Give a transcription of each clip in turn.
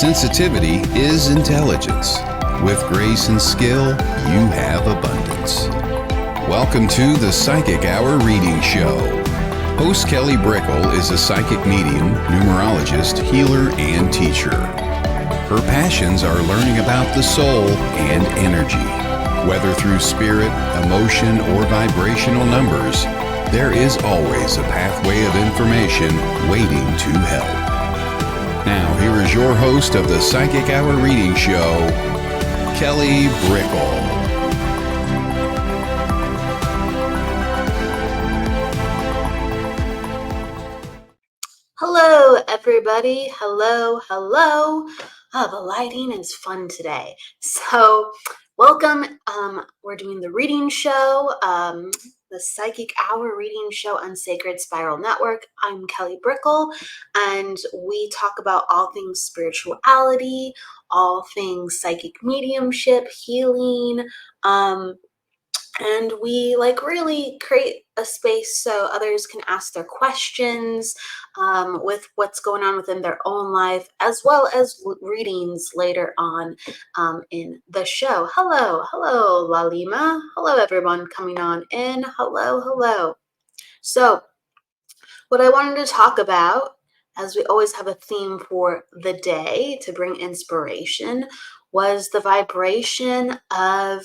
Sensitivity is intelligence. With grace and skill, you have abundance. Welcome to the Psychic Hour Reading Show. Host Kelly Brickle is a psychic medium, numerologist, healer, and teacher. Her passions are learning about the soul and energy. Whether through spirit, emotion, or vibrational numbers, there is always a pathway of information waiting to help. Now, here is your host of the Psychic Hour Reading Show, Kelly Brickle. Hello, everybody. Hello. Oh, the lighting is fun today. So, welcome. We're doing the reading show, the Psychic Hour Reading Show on Sacred Spiral Network. I'm Kelly Brickle, and we talk about all things spirituality, all things psychic mediumship, healing, and we really create a space so others can ask their questions with what's going on within their own life, as well as readings later on in the show. Hello, Lalima. Hello, everyone coming on in. Hello. So what I wanted to talk about, as we always have a theme for the day to bring inspiration, was the vibration of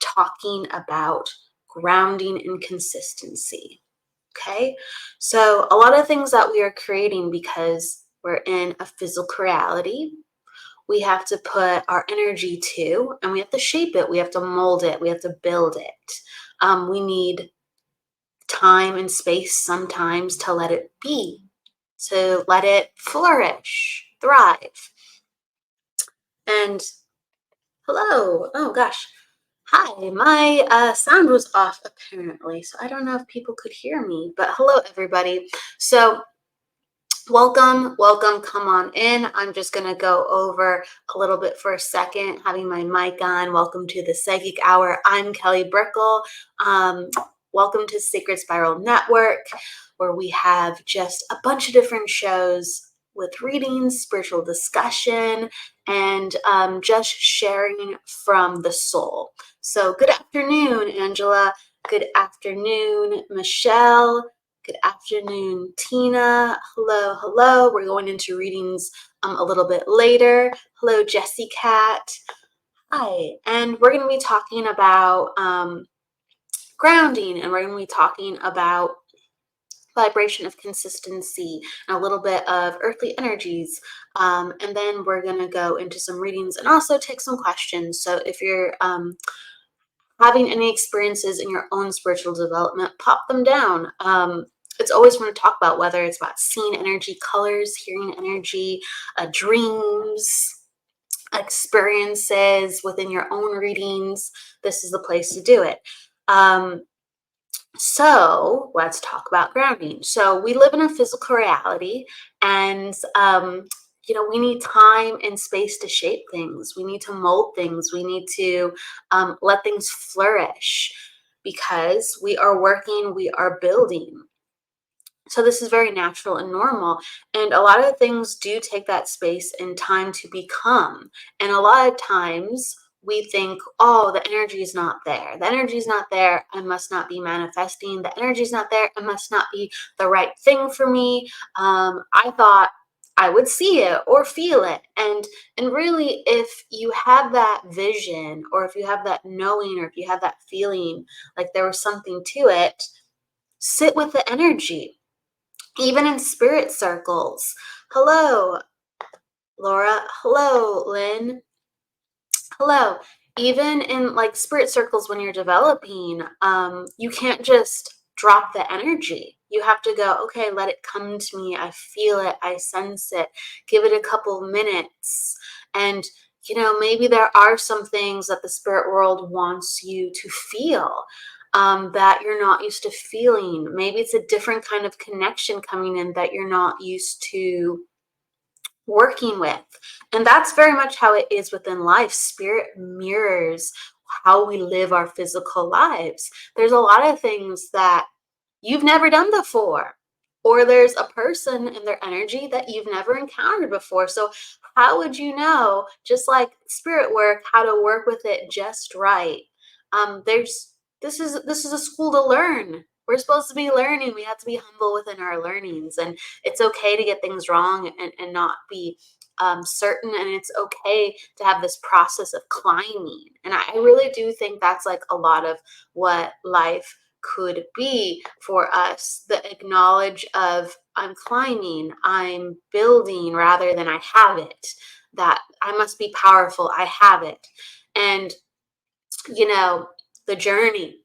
talking about grounding and consistency. Okay, so a lot of things that we are creating, because we're in a physical reality, we have to put our energy to, and we have to shape it, we have to mold it, we have to build it. We need time and space sometimes to let it be, to let it flourish, thrive. And hello, oh gosh. Hi, my sound was off apparently, so I don't know if people could hear me, but hello everybody. So welcome, come on in. I'm just gonna go over a little bit for a second, having my mic on. Welcome to the Psychic Hour. I'm Kelly Brickle. Welcome to Sacred Spiral Network, where we have just a bunch of different shows with readings, spiritual discussion, and just sharing from the soul. So good afternoon, Angela. Good afternoon, Michelle. Good afternoon, Tina. Hello. We're going into readings a little bit later. Hello, Jessie Cat. Hi. And we're going to be talking about grounding, and we're going to be talking about vibration of consistency and a little bit of earthly energies, and then we're going to go into some readings and also take some questions. So if you're having any experiences in your own spiritual development, pop them down. It's always fun to talk about, whether it's about seeing energy, colors, hearing energy, dreams, experiences within your own readings. This is the place to do it. So let's talk about grounding. So we live in a physical reality, and we need time and space to shape things. We need to mold things. We need to let things flourish, because we are working, we are building. So this is very natural and normal. And a lot of things do take that space and time to become. And a lot of times we think, oh, the energy is not there. The energy is not there. I must not be manifesting. The energy is not there. It must not be the right thing for me. I thought I would see it or feel it. And really, if you have that vision, or if you have that knowing, or if you have that feeling like there was something to it, sit with the energy. Even in spirit circles. Hello, Laura. Hello, Lynn. Hello. Even in spirit circles, when you're developing, you can't just drop the energy. You have to go, okay, let it come to me. I feel it. I sense it. Give it a couple minutes. And, maybe there are some things that the spirit world wants you to feel that you're not used to feeling. Maybe it's a different kind of connection coming in that you're not used to working with. And that's very much how it is within life. Spirit mirrors how we live our physical lives. There's a lot of things that you've never done before, or there's a person in their energy that you've never encountered before. So how would you know, just like spirit work, how to work with it just right? There's this is a school to learn. We're supposed to be learning. We have to be humble within our learnings, and it's okay to get things wrong and not be certain, and it's okay to have this process of climbing. And I really do think that's like a lot of what life could be for us, the acknowledge of I'm climbing, I'm building rather than I have it, that I must be powerful, I have it. And you know, the journey,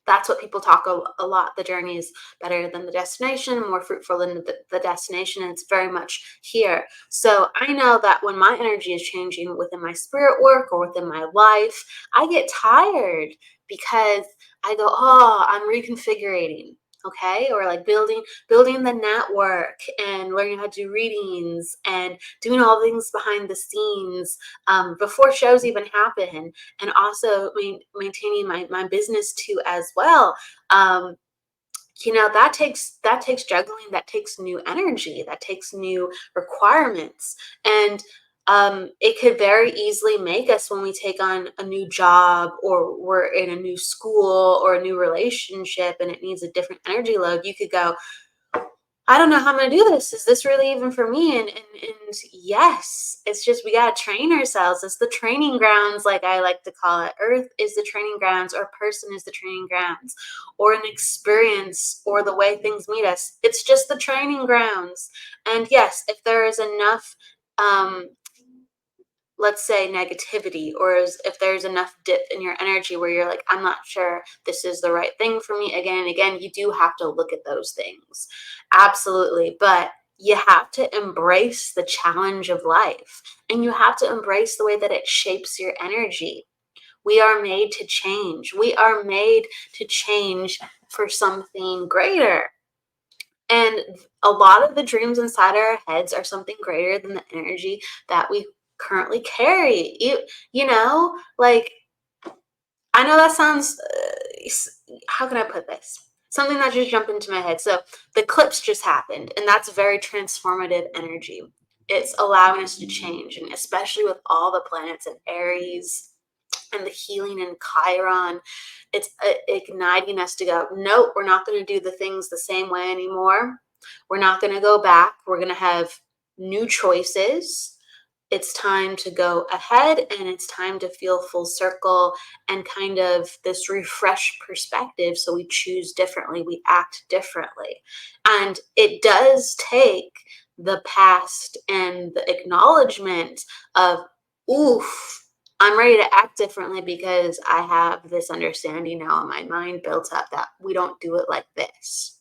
that's what people talk a lot. The journey is better than the destination, more fruitful than the destination, and it's very much here. So I know that when my energy is changing within my spirit work or within my life, I get tired because I go, oh, I'm reconfiguring. Okay, or like building the network and learning how to do readings and doing all the things behind the scenes before shows even happen, and also maintaining my business too as well. um, that takes juggling, that takes new energy, that takes new requirements. And it could very easily make us, when we take on a new job or we're in a new school or a new relationship and it needs a different energy load, you could go, I don't know how I'm gonna do this. Is this really even for me? And yes, it's just we gotta train ourselves. It's the training grounds, like I like to call it. Earth is the training grounds, or person is the training grounds, or an experience, or the way things meet us. It's just the training grounds. And yes, if there is enough um let's say negativity, or if there's enough dip in your energy where you're like, I'm not sure this is the right thing for me, again and again, you do have to look at those things. Absolutely. But you have to embrace the challenge of life, and you have to embrace the way that it shapes your energy. We are made to change. We are made to change for something greater. And a lot of the dreams inside our heads are something greater than the energy that we currently carry. Like, I know that sounds, how can I put this? Something that just jumped into my head. So the eclipse just happened, and that's very transformative energy. It's allowing us to change, and especially with all the planets in Aries and the healing in Chiron, it's igniting us to go, nope, we're not going to do the things the same way anymore. We're not going to go back. We're going to have new choices. It's time to go ahead, and it's time to feel full circle and kind of this refreshed perspective. So we choose differently, we act differently. And it does take the past and the acknowledgement of, oof, I'm ready to act differently because I have this understanding now in my mind built up that we don't do it like this.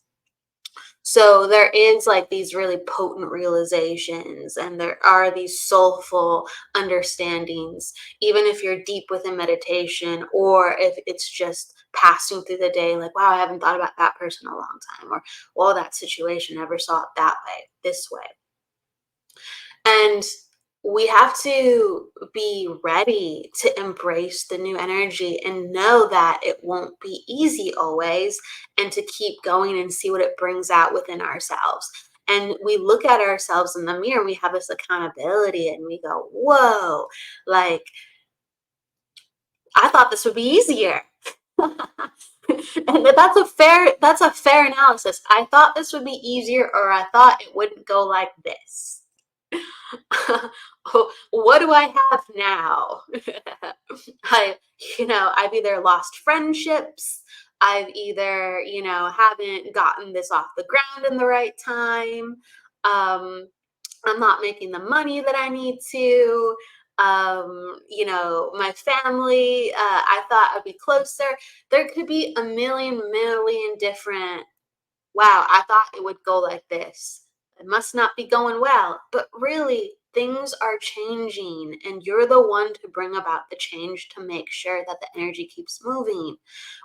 So there is like these really potent realizations, and there are these soulful understandings, even if you're deep within meditation, or if it's just passing through the day, like, wow, I haven't thought about that person in a long time, or, well, that situation, never saw it that way, this way. And we have to be ready to embrace the new energy and know that it won't be easy always, and to keep going and see what it brings out within ourselves. And we look at ourselves in the mirror, we have this accountability, and we go, whoa, like, I thought this would be easier. And that's a fair analysis. I thought this would be easier, or I thought it wouldn't go like this. What do I have now? I've either lost friendships, I've either, haven't gotten this off the ground in the right time. I'm not making the money that I need to. My family, I thought I'd be closer. There could be a million different, wow, I thought it would go like this. It must not be going well. But really, things are changing, and you're the one to bring about the change to make sure that the energy keeps moving.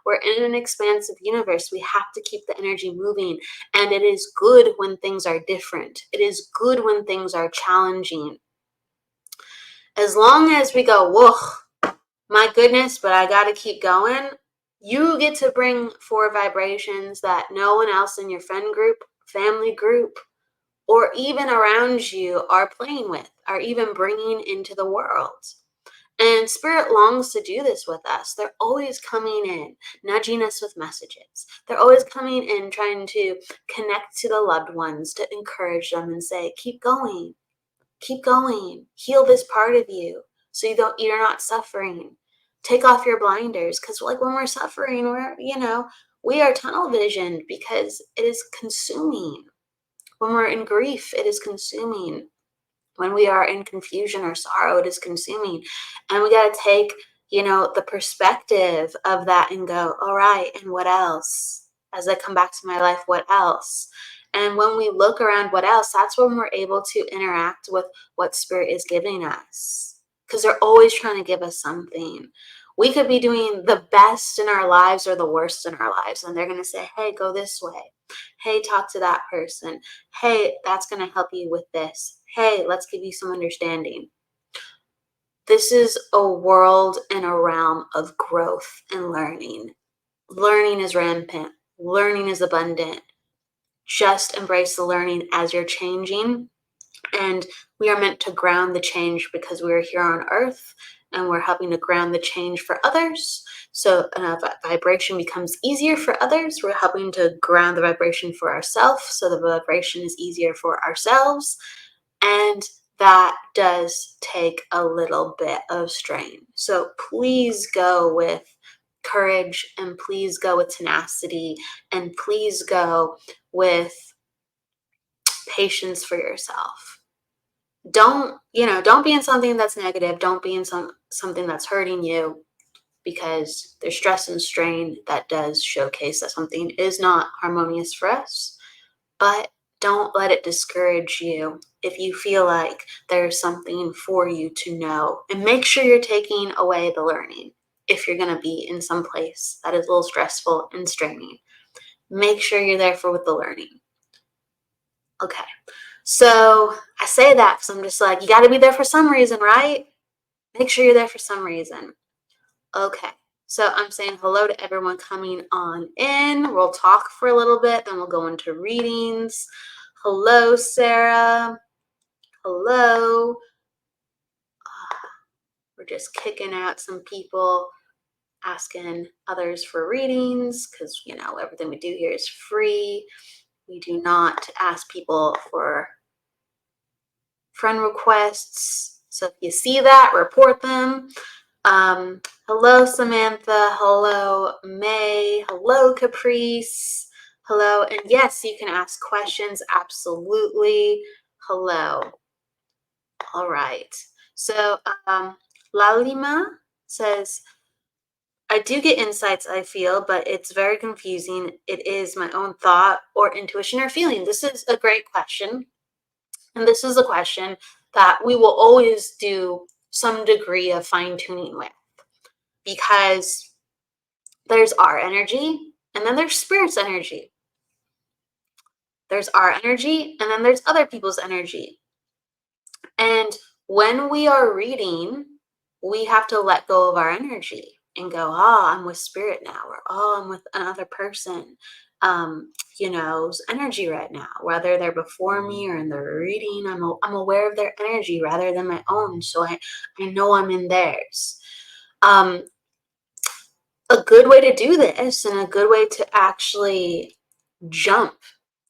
We're in an expansive universe. We have to keep the energy moving. And it is good when things are different. It is good when things are challenging. As long as we go, whoa, my goodness, but I got to keep going, you get to bring forward vibrations that no one else in your friend group family group, or even around you are playing with, are even bringing into the world. And Spirit longs to do this with us. They're always coming in, nudging us with messages. They're always coming in, trying to connect to the loved ones, to encourage them and say, keep going, heal this part of you so you're not suffering. Take off your blinders, because like when we're suffering, we are tunnel visioned because it is consuming. When we're in grief, it is consuming. When we are in confusion or sorrow, it is consuming. And we got to take, the perspective of that and go, all right, and what else? As I come back to my life, what else? And when we look around, what else? That's when we're able to interact with what Spirit is giving us. Because they're always trying to give us something. We could be doing the best in our lives or the worst in our lives. And they're going to say, hey, go this way. Hey, talk to that person. Hey, that's going to help you with this. Hey, let's give you some understanding. This is a world and a realm of growth and learning. Learning is rampant. Learning is abundant. Just embrace the learning as you're changing. And we are meant to ground the change because we are here on earth and we're helping to ground the change for others. So vibration becomes easier for others. We're helping to ground the vibration for ourselves so the vibration is easier for ourselves. And that does take a little bit of strain. So please go with courage, and please go with tenacity, and please go with patience for yourself. Don't be in something that's negative. Don't be in something that's hurting you, because there's stress and strain that does showcase that something is not harmonious for us. But don't let it discourage you if you feel like there's something for you to know. And make sure you're taking away the learning if you're going to be in some place that is a little stressful and straining. Make sure you're there with the learning. Okay. So I say that because I'm just like, you got to be there for some reason, right? Make sure you're there for some reason. Okay. So I'm saying hello to everyone coming on in. We'll talk for a little bit, then we'll go into readings. Hello, Sarah. Hello. We're just kicking out some people, asking others for readings, because, everything we do here is free. We do not ask people for friend requests. So if you see that, report them. Hello, Samantha. Hello, May. Hello, Caprice. Hello. And yes, you can ask questions. Absolutely. Hello. All right. So Lalima says, I do get insights, I feel, but it's very confusing. It is my own thought or intuition or feeling. This is a great question. And this is a question that we will always do some degree of fine-tuning with, because there's our energy and then there's Spirit's energy. There's our energy and then there's other people's energy. And when we are reading, we have to let go of our energy and go, I'm with Spirit now, or I'm with another person, energy right now, whether they're before me or in the reading. I'm aware of their energy rather than my own, so I know I'm in theirs. A good way to do this, and a good way to actually jump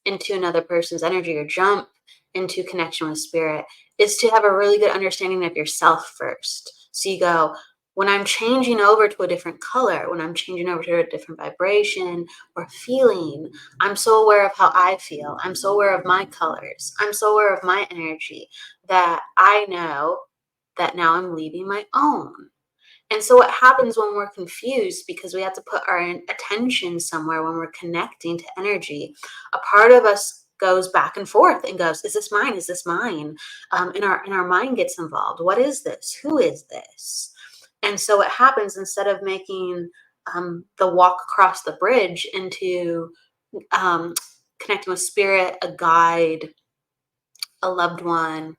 into another person's energy or jump into connection with Spirit, is to have a really good understanding of yourself first. So you go, when I'm changing over to a different color, when I'm changing over to a different vibration or feeling, I'm so aware of how I feel. I'm so aware of my colors. I'm so aware of my energy that I know that now I'm leaving my own. And so what happens when we're confused, because we have to put our attention somewhere when we're connecting to energy, a part of us goes back and forth and goes, is this mine? Is this mine? And our mind gets involved. What is this? Who is this? And so what happens, instead of making the walk across the bridge into connecting with Spirit, a guide, a loved one,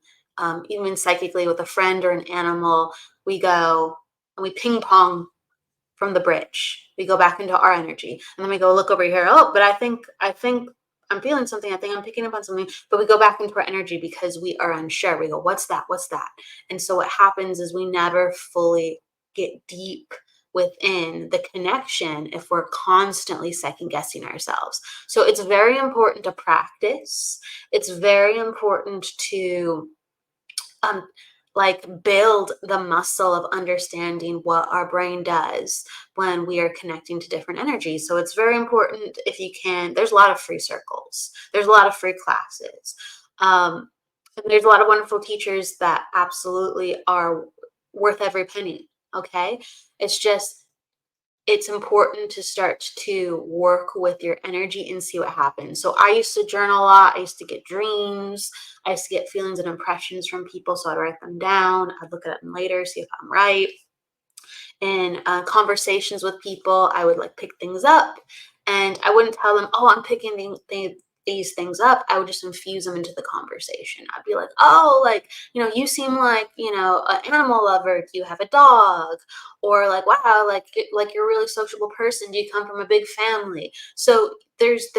even psychically with a friend or an animal, we go and we ping pong from the bridge. We go back into our energy, and then we go look over here. Oh, but I think I'm feeling something. I think I'm picking up on something, but we go back into our energy because we are unsure. We go, what's that? What's that? And so what happens is we never fully get deep within the connection if we're constantly second guessing ourselves. So it's very important to practice. It's very important to um, like build the muscle of understanding what our brain does when we are connecting to different energies. So it's very important if you can. There's a lot of free circles. There's a lot of free classes. And there's a lot of wonderful teachers that absolutely are worth every penny. Okay, it's just it's important to start to work with your energy and see what happens. So I used to journal a lot. I used to get dreams. I used to get feelings and impressions from people. So I'd write them down. I'd look at them later, see if I'm right. In conversations with people, I would like pick things up, and I wouldn't tell them, "Oh, I'm picking these things up." I would just infuse them into the conversation. I'd be like, "Oh, like you seem like an animal lover. Do you have a dog?" Or like, "Wow, like you're a really sociable person. Do you come from a big family?" So there's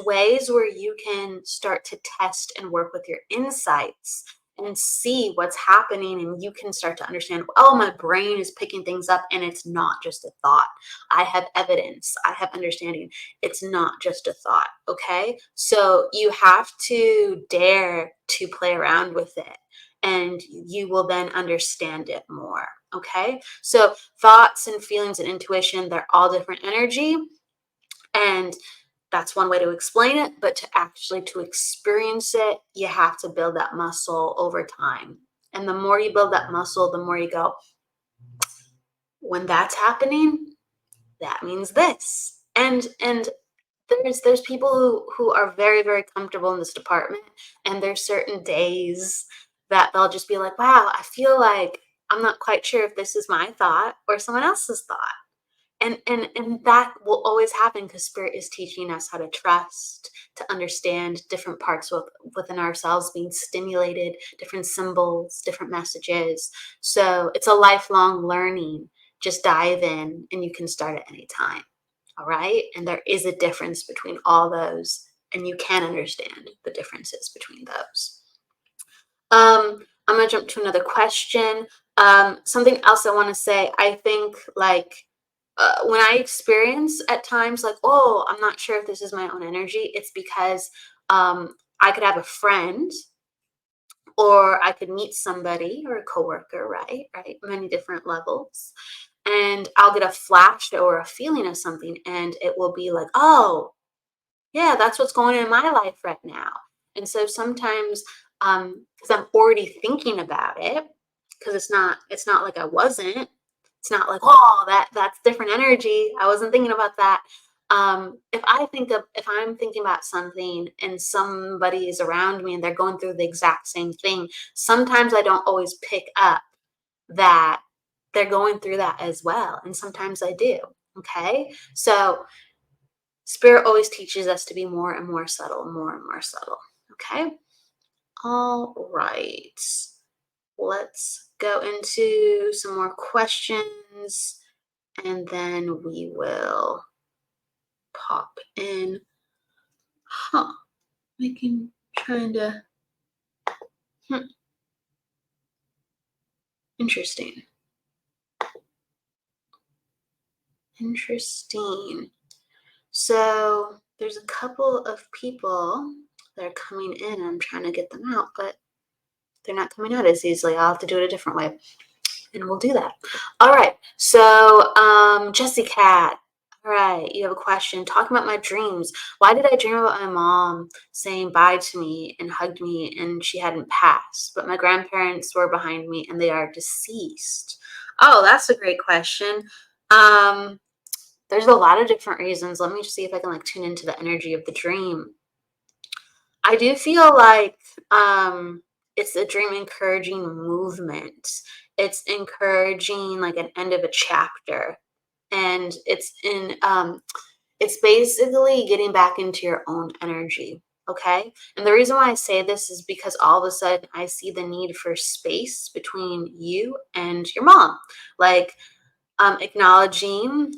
ways where you can start to test and work with your insights and see what's happening, and you can start to understand, oh, my brain is picking things up and it's not just a thought. I have evidence, I have understanding. It's not just a thought. Okay, so you have to dare to play around with it, and you will then understand it more. Okay, so thoughts and feelings and intuition, they're all different energy, and that's one way to explain it, but to actually to experience it, you have to build that muscle over time. And the more you build that muscle, the more you go, when that's happening, that means this. And there's people who are very, very comfortable in this department, and there's certain days that they'll just be like, wow, I feel like I'm not quite sure if this is my thought or someone else's thought. And that will always happen because spirit is teaching us how to trust, to understand different parts within ourselves being stimulated, different symbols, different messages. So it's a lifelong learning. Just dive in and you can start at any time. All right. And there is a difference between all those, and you can understand the differences between those. I'm gonna jump to another question. Something else I want to say, I think like when I experience at times like, oh, I'm not sure if this is my own energy, it's because I could have a friend, or I could meet somebody or a coworker, right? Right. Many different levels. And I'll get a flash or a feeling of something, and it will be like, oh, yeah, that's what's going on in my life right now. And so sometimes, because I'm already thinking about it, because it's not like I wasn't. It's not like, oh, that's different energy. I wasn't thinking about that. If I'm thinking about something and somebody is around me and they're going through the exact same thing, sometimes I don't always pick up that they're going through that as well. And sometimes I do. Okay. So spirit always teaches us to be more and more subtle, more and more subtle. Okay. All right. Let's go into some more questions, and then we will pop in. Trying to. Interesting. Interesting. So there's a couple of people that are coming in. I'm trying to get them out, but they're not coming out as easily. I'll have to do it a different way, and we'll do that. All right. So, Jessie Cat. All right, you have a question. Talking about my dreams. Why did I dream about my mom saying bye to me and hugged me, and she hadn't passed, but my grandparents were behind me and they are deceased? Oh, that's a great question. There's a lot of different reasons. Let me just see if I can like tune into the energy of the dream. I do feel like it's a dream encouraging movement. It's encouraging like an end of a chapter, and it's basically getting back into your own energy. Okay, and the reason why I say this is because all of a sudden I see the need for space between you and your mom, like acknowledging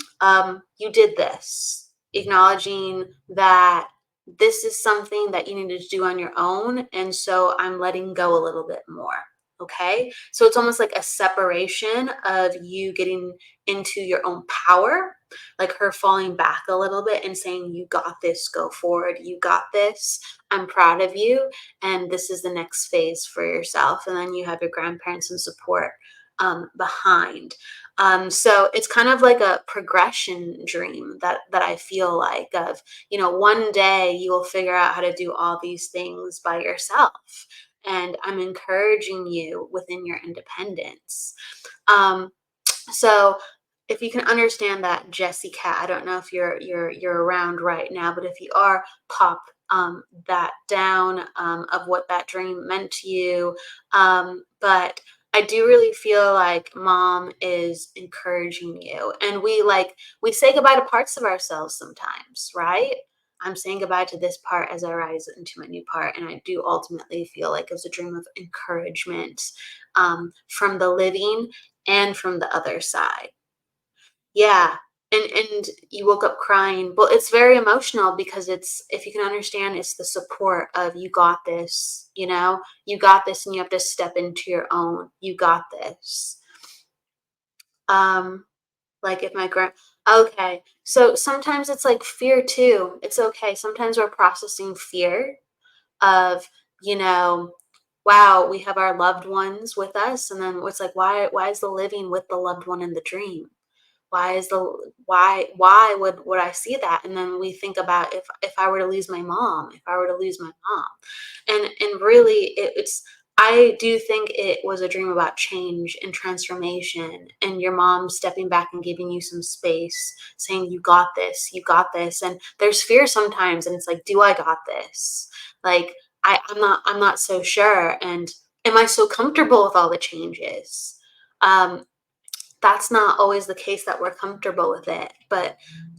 you did this, acknowledging that this is something that you need to do on your own. And so I'm letting go a little bit more. Okay. So it's almost like a separation of you getting into your own power, like her falling back a little bit and saying, you got this, go forward. You got this. I'm proud of you. And this is the next phase for yourself. And then you have your grandparents and support behind. So it's kind of like a progression dream that I feel like of, one day you will figure out how to do all these things by yourself. And I'm encouraging you within your independence. Um, so if you can understand that, Jesse Cat, I don't know if you're around right now, but if you are, pop that down of what that dream meant to you. But I do really feel like mom is encouraging you, and we say goodbye to parts of ourselves sometimes, right? I'm saying goodbye to this part as I rise into my new part, and I do ultimately feel like it was a dream of encouragement from the living and from the other side. Yeah. And you woke up crying. Well, it's very emotional because it's, if you can understand, it's the support of you got this, you got this and you have to step into your own. You got this. Um, like if my okay. So sometimes it's like fear too. It's okay. Sometimes we're processing fear of, you know, wow, we have our loved ones with us. And then it's like, why is the living with the loved one in the dream? Why would I see that? And then we think about, if I were to lose my mom, if I were to lose my mom. And really it's, I do think it was a dream about change and transformation, and your mom stepping back and giving you some space, saying, you got this, you got this. And there's fear sometimes, and it's like, do I got this? Like, I'm not so sure. And am I so comfortable with all the changes? Um, that's not always the case, that we're comfortable with it. But,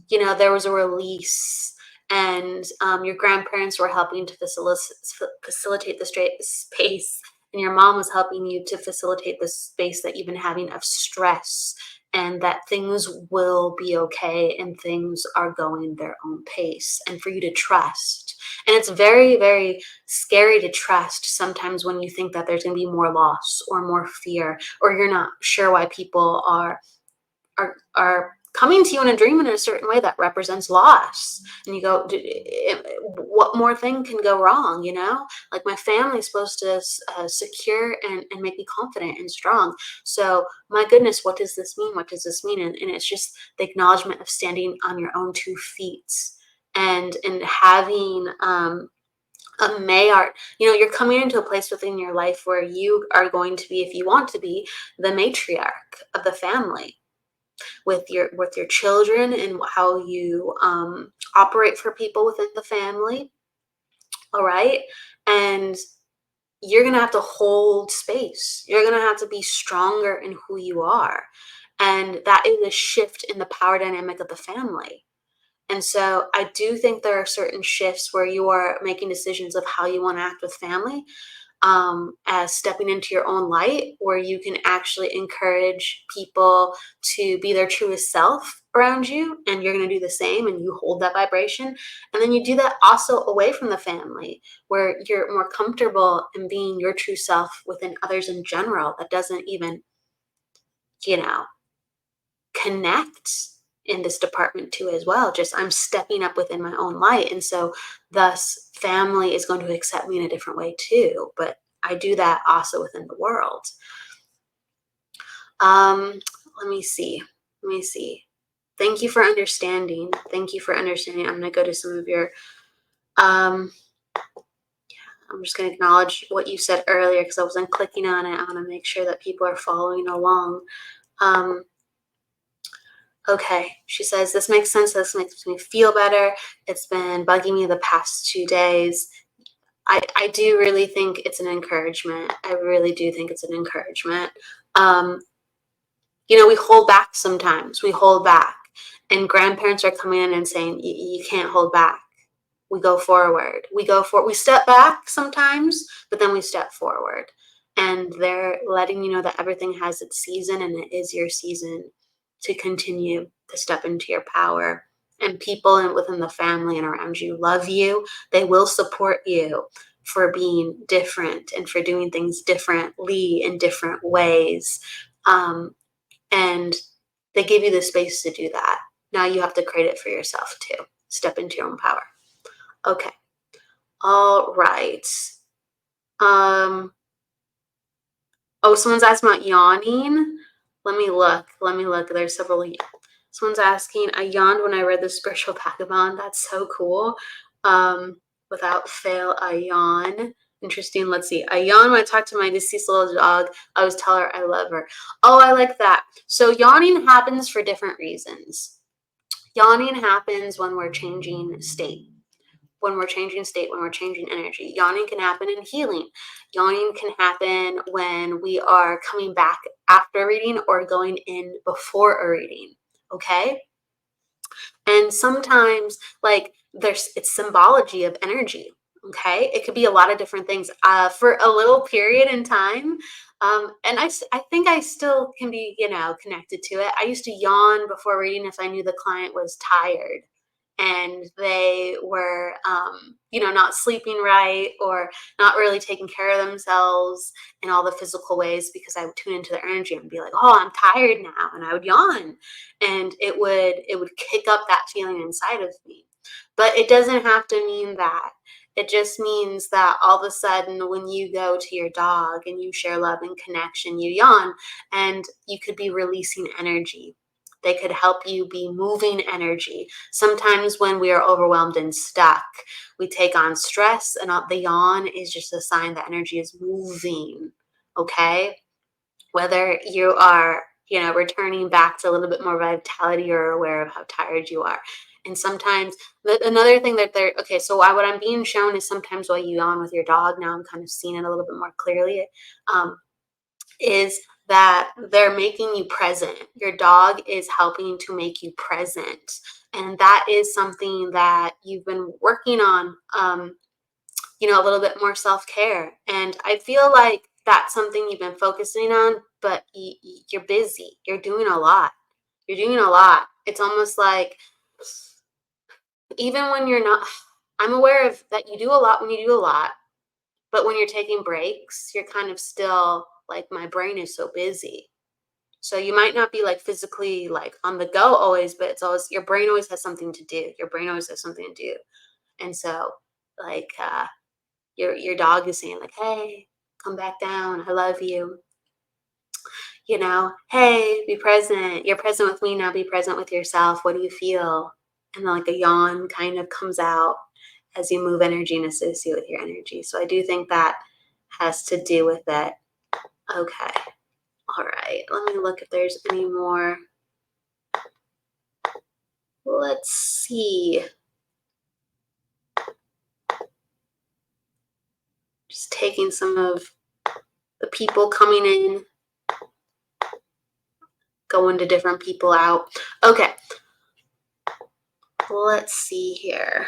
there was a release, and your grandparents were helping to facilitate the straight space, and your mom was helping you to facilitate the space that you've been having of stress, and that things will be okay and things are going their own pace, and for you to trust. And it's very, very scary to trust sometimes when you think that there's going to be more loss or more fear, or you're not sure why people are coming to you in a dream in a certain way that represents loss. And you go, what more thing can go wrong? Like, my family's supposed to secure and make me confident and strong. So my goodness, what does this mean? What does this mean? And it's just the acknowledgement of standing on your own 2 feet, and having a Mayart. You're coming into a place within your life where you are going to be, if you want to be, the matriarch of the family, with your children, and how you operate for people within the family. All right. And you're going to have to hold space. You're going to have to be stronger in who you are. And that is a shift in the power dynamic of the family. And so I do think there are certain shifts where you are making decisions of how you want to act with family, as stepping into your own light, where you can actually encourage people to be their truest self around you, and you're going to do the same, and you hold that vibration. And then you do that also away from the family, where you're more comfortable in being your true self within others in general, that doesn't even, you know, connect in this department too as well. Just, I'm stepping up within my own light. And so thus family is going to accept me in a different way too. But I do that also within the world. Let me see. Thank you for understanding. I'm going to go to some of your, I'm just going to acknowledge what you said earlier, because I wasn't clicking on it. I want to make sure that people are following along. Okay, she says, this makes sense. This makes me feel better. It's been bugging me the past 2 days. I do really think it's an encouragement. I really do think it's an encouragement. We hold back sometimes. We hold back. And grandparents are coming in and saying, you can't hold back. We go forward. We step back sometimes, but then we step forward. And they're letting you know that everything has its season, and it is your season to continue to step into your power and people within the family and around you love you. They will support you for being different and for doing things differently in different ways. And they give you the space to do that. Now you have to create it for yourself too. Step into your own power. Okay. All right. Um, oh, someone's asking about yawning. Let me look. Let me look. There's several. Someone's asking, I yawned when I read The Spiritual Vagabond. That's so cool. Without fail, I yawn. Interesting. Let's see. I yawn when I talk to my deceased little dog. I always tell her I love her. Oh, I like that. So yawning happens for different reasons. Yawning happens when we're changing state. When we're changing state, when we're changing energy. Yawning can happen in healing. Yawning can happen when we are coming back after a reading or going in before a reading. Okay? And sometimes, like, it's symbology of energy. Okay? It could be a lot of different things for a little period in time. And I think I still can be, connected to it. I used to yawn before reading if I knew the client was tired and they were, not sleeping right or not really taking care of themselves in all the physical ways, because I would tune into their energy and be like, oh, I'm tired now. And I would yawn, and it would kick up that feeling inside of me. But it doesn't have to mean that. It just means that all of a sudden, when you go to your dog and you share love and connection, you yawn, and you could be releasing energy. They could help you be moving energy. Sometimes when we are overwhelmed and stuck, we take on stress, and the yawn is just a sign that energy is moving. Okay? Whether you are, returning back to a little bit more vitality or aware of how tired you are. And sometimes another thing that okay, so what I'm being shown is sometimes while you yawn with your dog, now I'm kind of seeing it a little bit more clearly, is that they're making you present. Your dog is helping to make you present. And that is something that you've been working on, a little bit more self-care. And I feel like that's something you've been focusing on, but you're busy. You're doing a lot. You're doing a lot. It's almost like, even when you're not, I'm aware of that you do a lot when you do a lot, but when you're taking breaks, you're kind of still like, my brain is so busy. So you might not be like physically like on the go always, but it's always, your brain always has something to do. Your brain always has something to do. And so, like, your dog is saying like, hey, come back down. I love you. Hey, be present. You're present with me now. Be present with yourself. What do you feel? And then like a yawn kind of comes out as you move energy and associate with your energy. So I do think that has to do with it. Okay. All right. Let me look if there's any more. Let's see. Just taking some of the people coming in, going to different people out. Okay. Let's see here.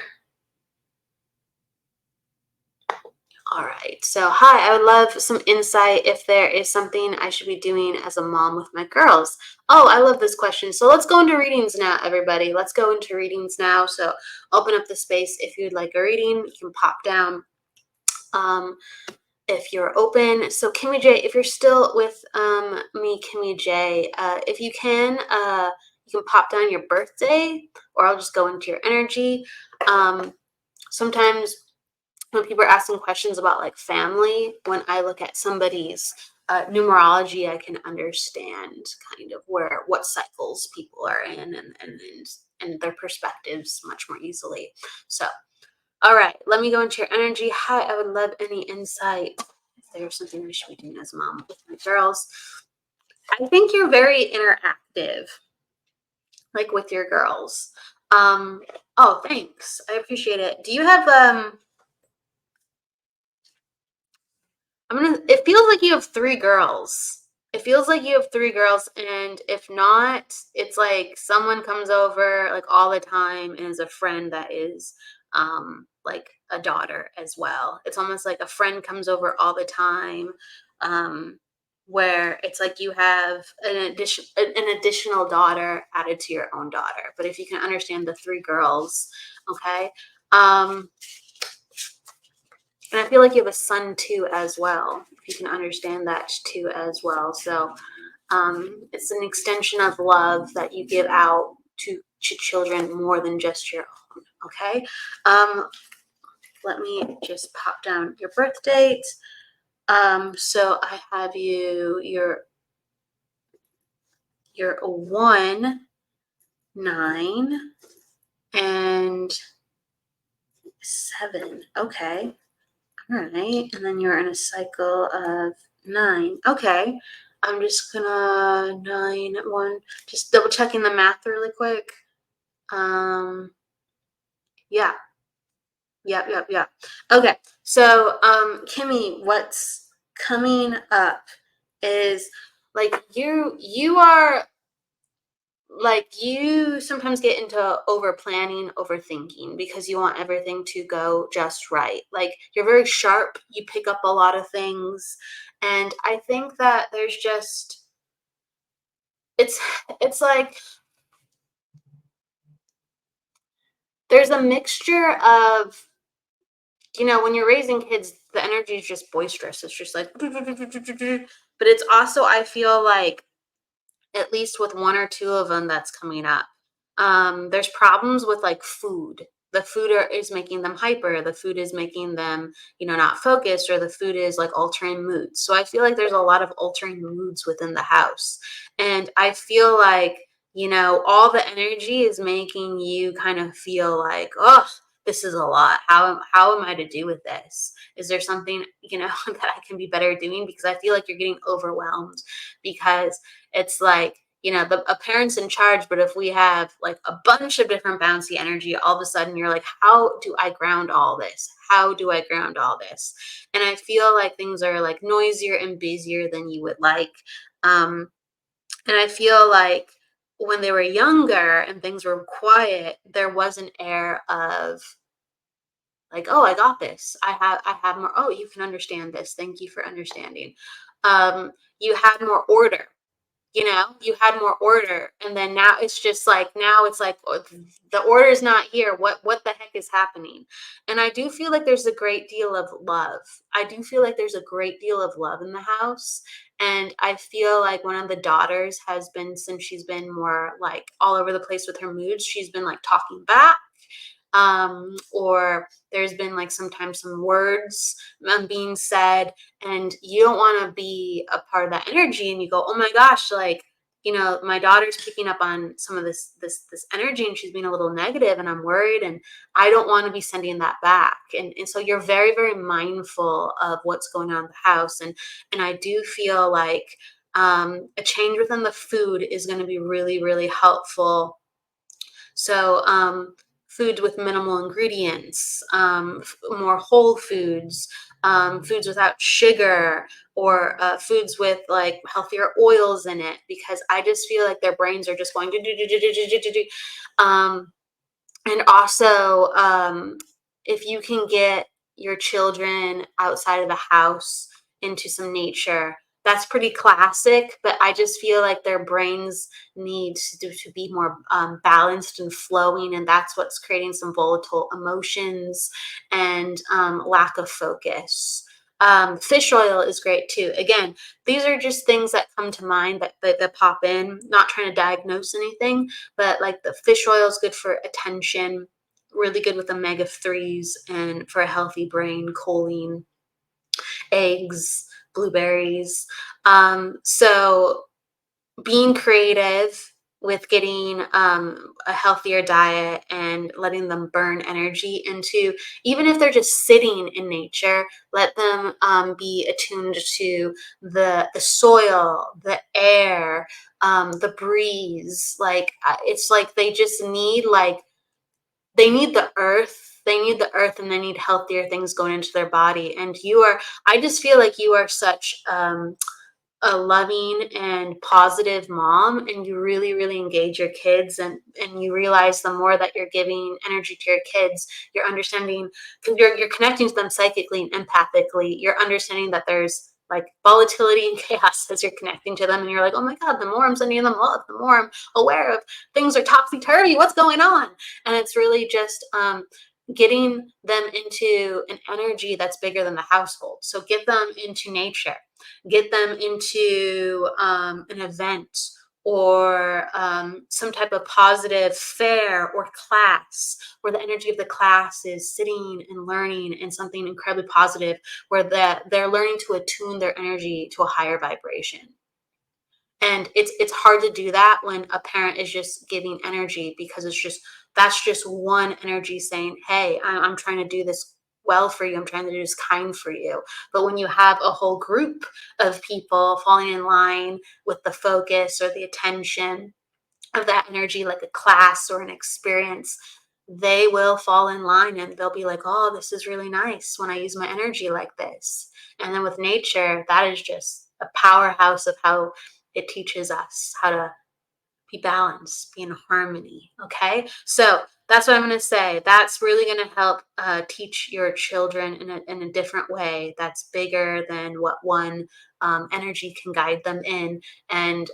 All right. So, hi, I would love some insight if there is something I should be doing as a mom with my girls. Oh, I love this question. So let's go into readings now, everybody. Let's go into readings now. So open up the space. If you'd like a reading, you can pop down. If you're open. So Kimmy J, if you're still with me, Kimmy J, if you can pop down your birthday, or I'll just go into your energy. Sometimes when people are asking questions about like family, when I look at somebody's numerology, I can understand kind of what cycles people are in, and their perspectives much more easily. So, all right, let me go into your energy. Hi, I would love any insight if there's something I should be doing as a mom with my girls. I think you're very interactive, like with your girls. Oh, thanks. I appreciate it. Do you have it feels like you have 3 girls. It feels like you have 3 girls, and if not, it's like someone comes over like all the time and is a friend that is like a daughter as well. It's almost like a friend comes over all the time. where it's like you have an additional daughter added to your own daughter. But if you can understand the three girls, okay. And I feel like you have a son too as well, if you can understand that too as well. So it's an extension of love that you give out to children more than just your own. Okay. Let me just pop down your birth date. So I have you're 1, 9, and 7. Okay. All right. And then you're in a cycle of 9. Okay. I'm just gonna 9, 1, just double checking the math really quick. Yeah. Yep. Okay. So, Kimmy, what's coming up is like you are like you sometimes get into over planning, overthinking because you want everything to go just right. Like you're very sharp, you pick up a lot of things, and I think that there's just it's it's like there's a mixture of when you're raising kids, the energy is just boisterous. It's just like, but it's also, I feel like, at least with one or two of them that's coming up. There's problems with like food. The food is making them hyper. The food is making them, not focused, or the food is like altering moods. So I feel like there's a lot of altering moods within the house. And I feel like, all the energy is making you kind of feel like, oh, this is a lot. How am I to do with this? Is there something, that I can be better doing? Because I feel like you're getting overwhelmed because it's like, a parent's in charge, but if we have like a bunch of different bouncy energy, all of a sudden you're like, how do I ground all this? How do I ground all this? And I feel like things are like noisier and busier than you would like. And I feel like when they were younger and things were quiet, there was an air of like, oh, I got this. I have more. Oh, you can understand this. Thank you for understanding. You had more order. You had more order, and then now it's just like oh, the order is not here. What the heck is happening? And I do feel like there's a great deal of love. I do feel like there's a great deal of love in the house, and I feel like one of the daughters has been, since she's been more like all over the place with her moods, she's been like talking back, or there's been like sometimes some words being said, and you don't want to be a part of that energy, and you go, oh my gosh, like, my daughter's picking up on some of this energy, and she's being a little negative, and I'm worried, and I don't want to be sending that back. And so you're very, very mindful of what's going on in the house. And I do feel like a change within the food is going to be really, really helpful. So food with minimal ingredients, more whole foods, foods without sugar, or foods with like healthier oils in it, because I just feel like their brains are just going do do do do do do do do. And also, if you can get your children outside of the house into some nature, that's pretty classic, but I just feel like their brains need to be more balanced and flowing, and that's what's creating some volatile emotions and lack of focus. Fish oil is great too. Again, these are just things that come to mind that pop in. Not trying to diagnose anything, but like the fish oil is good for attention, really good with omega-3s and for a healthy brain, choline, eggs, blueberries. So being creative with getting a healthier diet and letting them burn energy into, even if they're just sitting in nature, let them be attuned to the soil, the air, the breeze. Like it's like they just need they need the earth. They need the earth, and they need healthier things going into their body. And I just feel like you are such a loving and positive mom, and you really, really engage your kids, and you realize the more that you're giving energy to your kids, you're understanding, you're connecting to them psychically and empathically. You're understanding that there's like volatility and chaos as you're connecting to them. And you're like, oh my God, the more I'm sending them love, the more I'm aware of things are topsy-turvy. What's going on? And it's really just getting them into an energy that's bigger than the household. So get them into nature, get them into an event or some type of positive fair or class where the energy of the class is sitting and learning and something incredibly positive, where they're learning to attune their energy to a higher vibration. And it's hard to do that when a parent is just giving energy, because that's just one energy saying, hey, I'm trying to do this well for you, I'm trying to do this kind for you. But when you have a whole group of people falling in line with the focus or the attention of that energy, like a class or an experience, they will fall in line and they'll be like, oh, this is really nice when I use my energy like this. And then with nature, that is just a powerhouse of how it teaches us how to be balanced, be in harmony. Okay. So that's what I'm going to say. That's really going to help teach your children in a different way that's bigger than what one energy can guide them in. And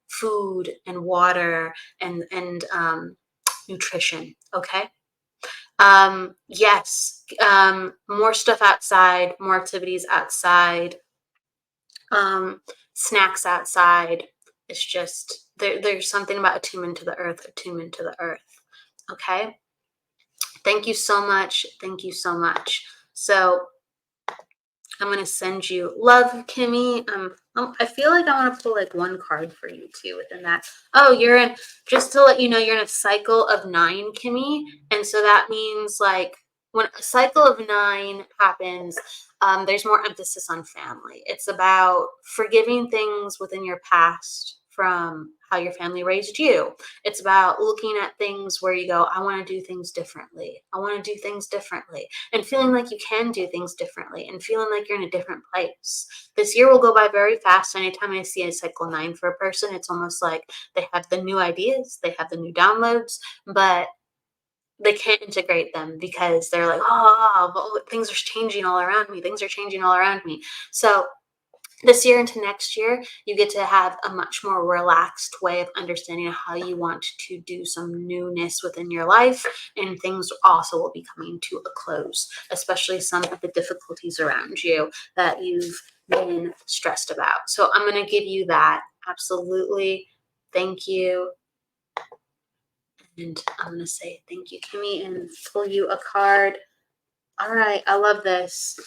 food and water and nutrition. Okay. Yes. More stuff outside, more activities outside, snacks outside. It's just there's something about attunement to the earth, attunement to the earth. Okay. Thank you so much. Thank you so much. So I'm going to send you love, Kimmy. I feel like I want to pull like one card for you too within that. Oh, you're in, just to let you know, you're in a cycle of 9, Kimmy. And so that means like when a cycle of 9 happens, there's more emphasis on family. It's about forgiving things within your past from how your family raised you. It's about looking at things where you go, I want to do things differently. I want to do things differently. And feeling like you can do things differently and feeling like you're in a different place. This year will go by very fast. Anytime I see a cycle 9 for a person, it's almost like they have the new ideas, they have the new downloads, but they can't integrate them because they're like, oh, things are changing all around me. Things are changing all around me. So this year into next year, you get to have a much more relaxed way of understanding how you want to do some newness within your life, and things also will be coming to a close, especially some of the difficulties around you that you've been stressed about. So I'm going to give you that. Absolutely. Thank you. And I'm going to say thank you, Kimmy, and pull you a card. All right, I love this.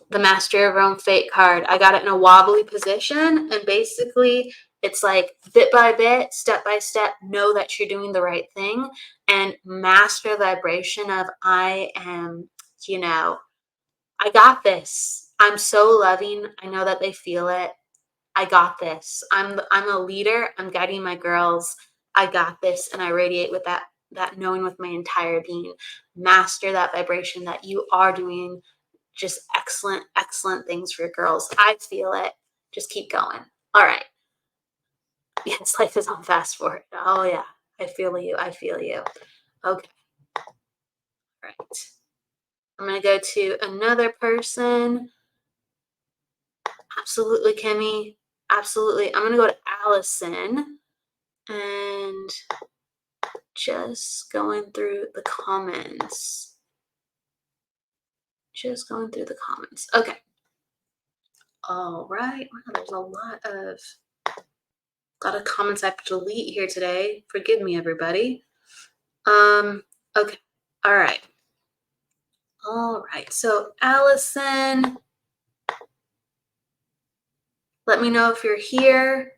The Master of Your Own Fate card. I got it in a wobbly position, and basically it's like bit by bit, step by step, know that you're doing the right thing and master the vibration of I am, I got this. I'm so loving. I know that they feel it. I got this. I'm a leader. I'm guiding my girls. I got this, and I radiate with that knowing with my entire being. Master that vibration that you are doing just excellent things for your girls. I feel it. Just keep going. All right. Yes, life is on fast forward. Oh yeah. I feel you. I feel you. Okay. All right. I'm going to go to another person. Absolutely, Kimmy. Absolutely. I'm going to go to Allison and just going through the comments. Okay. All right. Wow, there's a lot of comments I have to delete here today. Forgive me, everybody. Okay. All right. So Allison, let me know if you're here.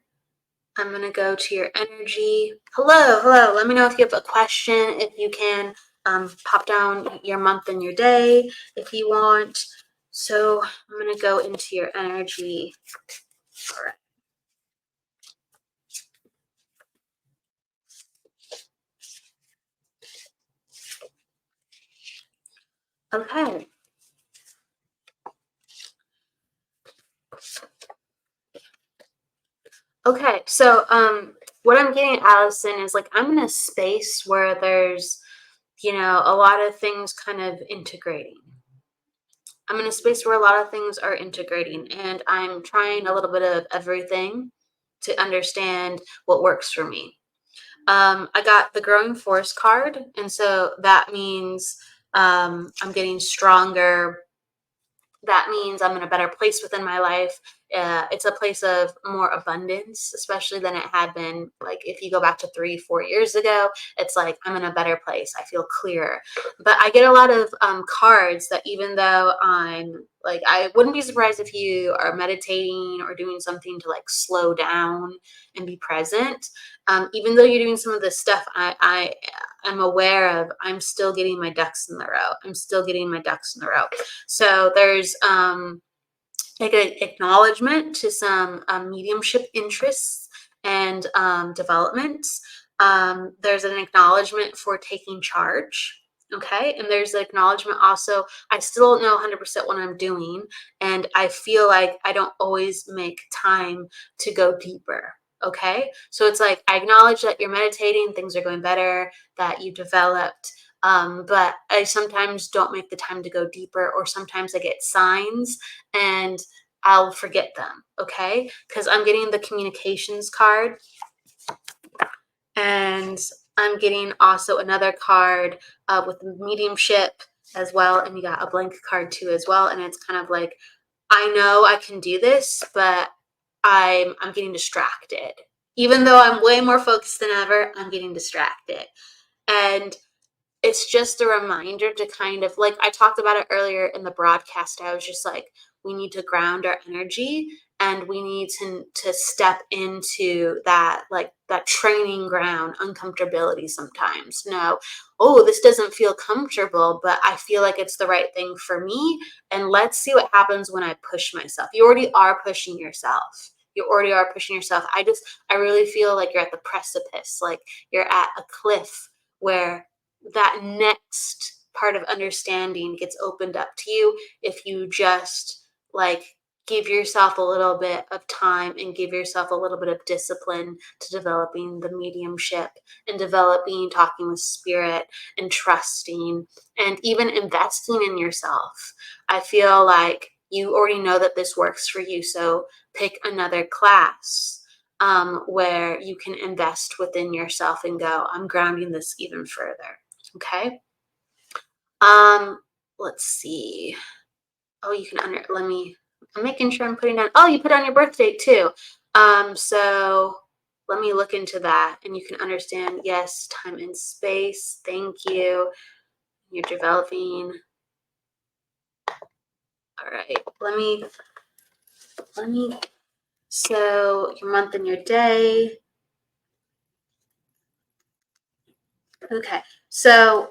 I'm going to go to your energy. Hello. Let me know if you have a question, if you can pop down your month and your day if you want. So I'm going to go into your energy. All right. Okay. Okay, so what I'm getting, Allison, is like I'm in a space where there's, a lot of things kind of integrating. I'm in a space where a lot of things are integrating, and I'm trying a little bit of everything to understand what works for me. I got the Growing Force card, and so that means I'm getting stronger. That means I'm in a better place within my life. It's a place of more abundance, especially than it had been. Like if you go back to 3, 4 years ago, it's like I'm in a better place. I feel clearer. But I get a lot of cards that, even though I'm like, I wouldn't be surprised if you are meditating or doing something to like slow down and be present. Even though you're doing some of this stuff, I'm aware of. I'm still getting my ducks in the row. I'm still getting my ducks in the row. So there's like an acknowledgement to some mediumship interests and developments. There's an acknowledgement for taking charge. Okay. And there's an acknowledgement also, I still don't know 100% what I'm doing. And I feel like I don't always make time to go deeper. Okay. So it's like, I acknowledge that you're meditating, things are going better, that you developed. But I sometimes don't make the time to go deeper, or sometimes I get signs and I'll forget them. Okay. Because I'm getting the communications card, and I'm getting also another card with mediumship as well. And you got a blank card too as well. And it's kind of like, I know I can do this, but I'm getting distracted. Even though I'm way more focused than ever, I'm getting distracted. And it's just a reminder to kind of, like I talked about it earlier in the broadcast, I was just like, we need to ground our energy, and we need to step into that, like that training ground uncomfortability sometimes. No, oh, this doesn't feel comfortable, but I feel like it's the right thing for me, and let's see what happens when I push myself. You already are pushing yourself. You already are pushing yourself. I really feel like you're at the precipice, like you're at a cliff where that next part of understanding gets opened up to you if you just like give yourself a little bit of time and give yourself a little bit of discipline to developing the mediumship and developing talking with spirit and trusting and even investing in yourself. I feel like you already know that this works for you, so pick another class where you can invest within yourself and go, I'm grounding this even further. Okay. Um, let's see. Oh, you can I'm making sure I'm putting down. Oh, you put on your birth date too. So let me look into that, and you can understand. Yes, time and space. Thank you. You're developing. All right. Let me. So your month and your day. Okay. So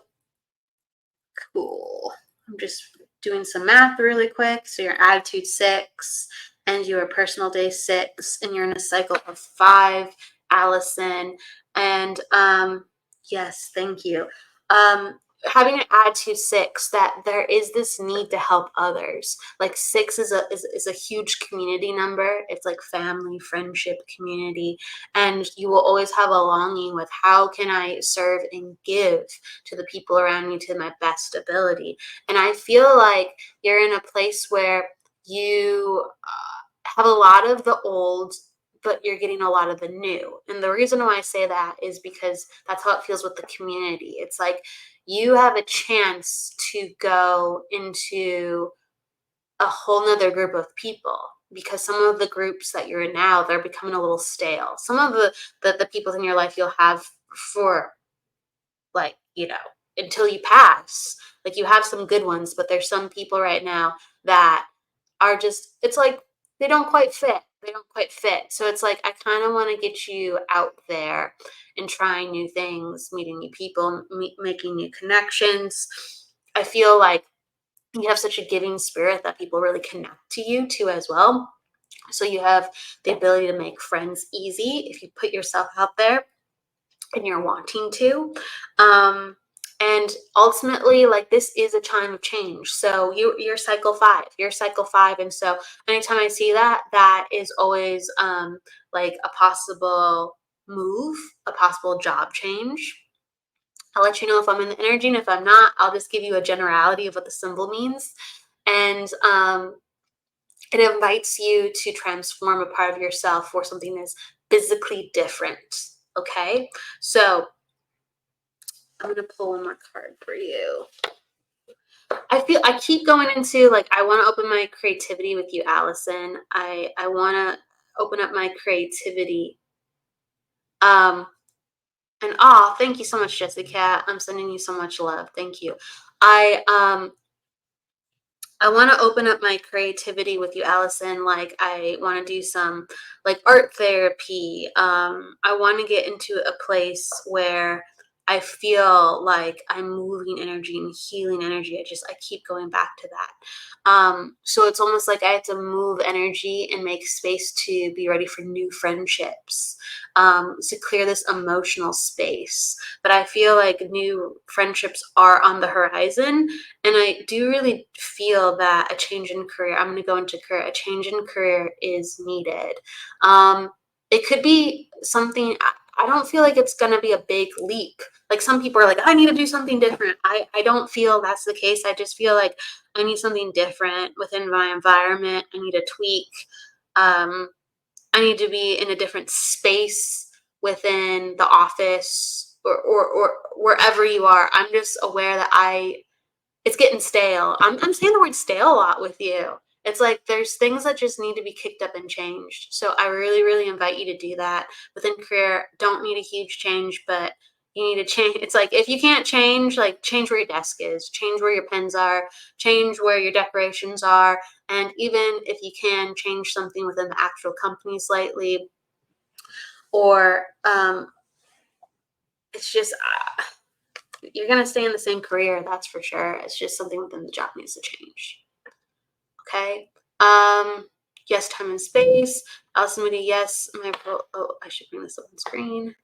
cool. I'm just doing some math really quick. So your attitude 6 and your personal day 6, and you're in a cycle of 5, Allison. And yes, thank you. Having an attitude 6, that there is this need to help others. Like 6 is a huge community number. It's like family, friendship, community, and you will always have a longing with, how can I serve and give to the people around me to my best ability? And I feel like you're in a place where you have a lot of the old, but you're getting a lot of the new. And the reason why I say that is because that's how it feels with the community. It's like you have a chance to go into a whole nother group of people, because some of the groups that you're in now, they're becoming a little stale. Some of the people in your life you'll have for, like, until you pass. Like, you have some good ones, but there's some people right now that are just, it's like they don't quite fit. They don't quite fit. So it's like, I kind of want to get you out there and trying new things, meeting new people, making new connections. I feel like you have such a giving spirit that people really connect to you too as well. So you have the ability to make friends easy if you put yourself out there and you're wanting to. And ultimately, like, this is a time of change. So you're cycle 5. You're cycle 5. And so anytime I see that, that is always like a possible move, a possible job change. I'll let you know if I'm in the energy, and if I'm not, I'll just give you a generality of what the symbol means. And it invites you to transform a part of yourself for something that's physically different. Okay, so I'm gonna pull one more card for you. I keep going into like I want to open my creativity with you, Allison. I want to open up my creativity. Um, and thank you so much, Jessica. I'm sending you so much love. Thank you. I um I want to open up my creativity with you, Allison. Like I want to do some like art therapy. I want to get into a place where I feel like I'm moving energy and healing energy. I keep going back to that. So it's almost like I have to move energy and make space to be ready for new friendships, to clear this emotional space. But I feel like new friendships are on the horizon, and I do really feel that a change in career, I'm going to go into career, a change in career is needed. Um, it could be something, I don't feel like it's going to be a big leap. Like some people are like, I need to do something different. I don't feel that's the case. I just feel like I need something different within my environment. I need a tweak. Um, I need to be in a different space within the office or wherever you are. I'm just aware that it's getting stale. I'm saying the word stale a lot with you. It's like there's things that just need to be kicked up and changed. So I really, really invite you to do that within career. Don't need a huge change, but you need to change. It's like if you can't change, like change where your desk is, change where your pens are, change where your decorations are, and even if you can change something within the actual company slightly, or it's just you're gonna stay in the same career, that's for sure. It's just something within the job needs to change. Okay. Yes, time and space. Allison Moody, yes. I should bring this up on screen.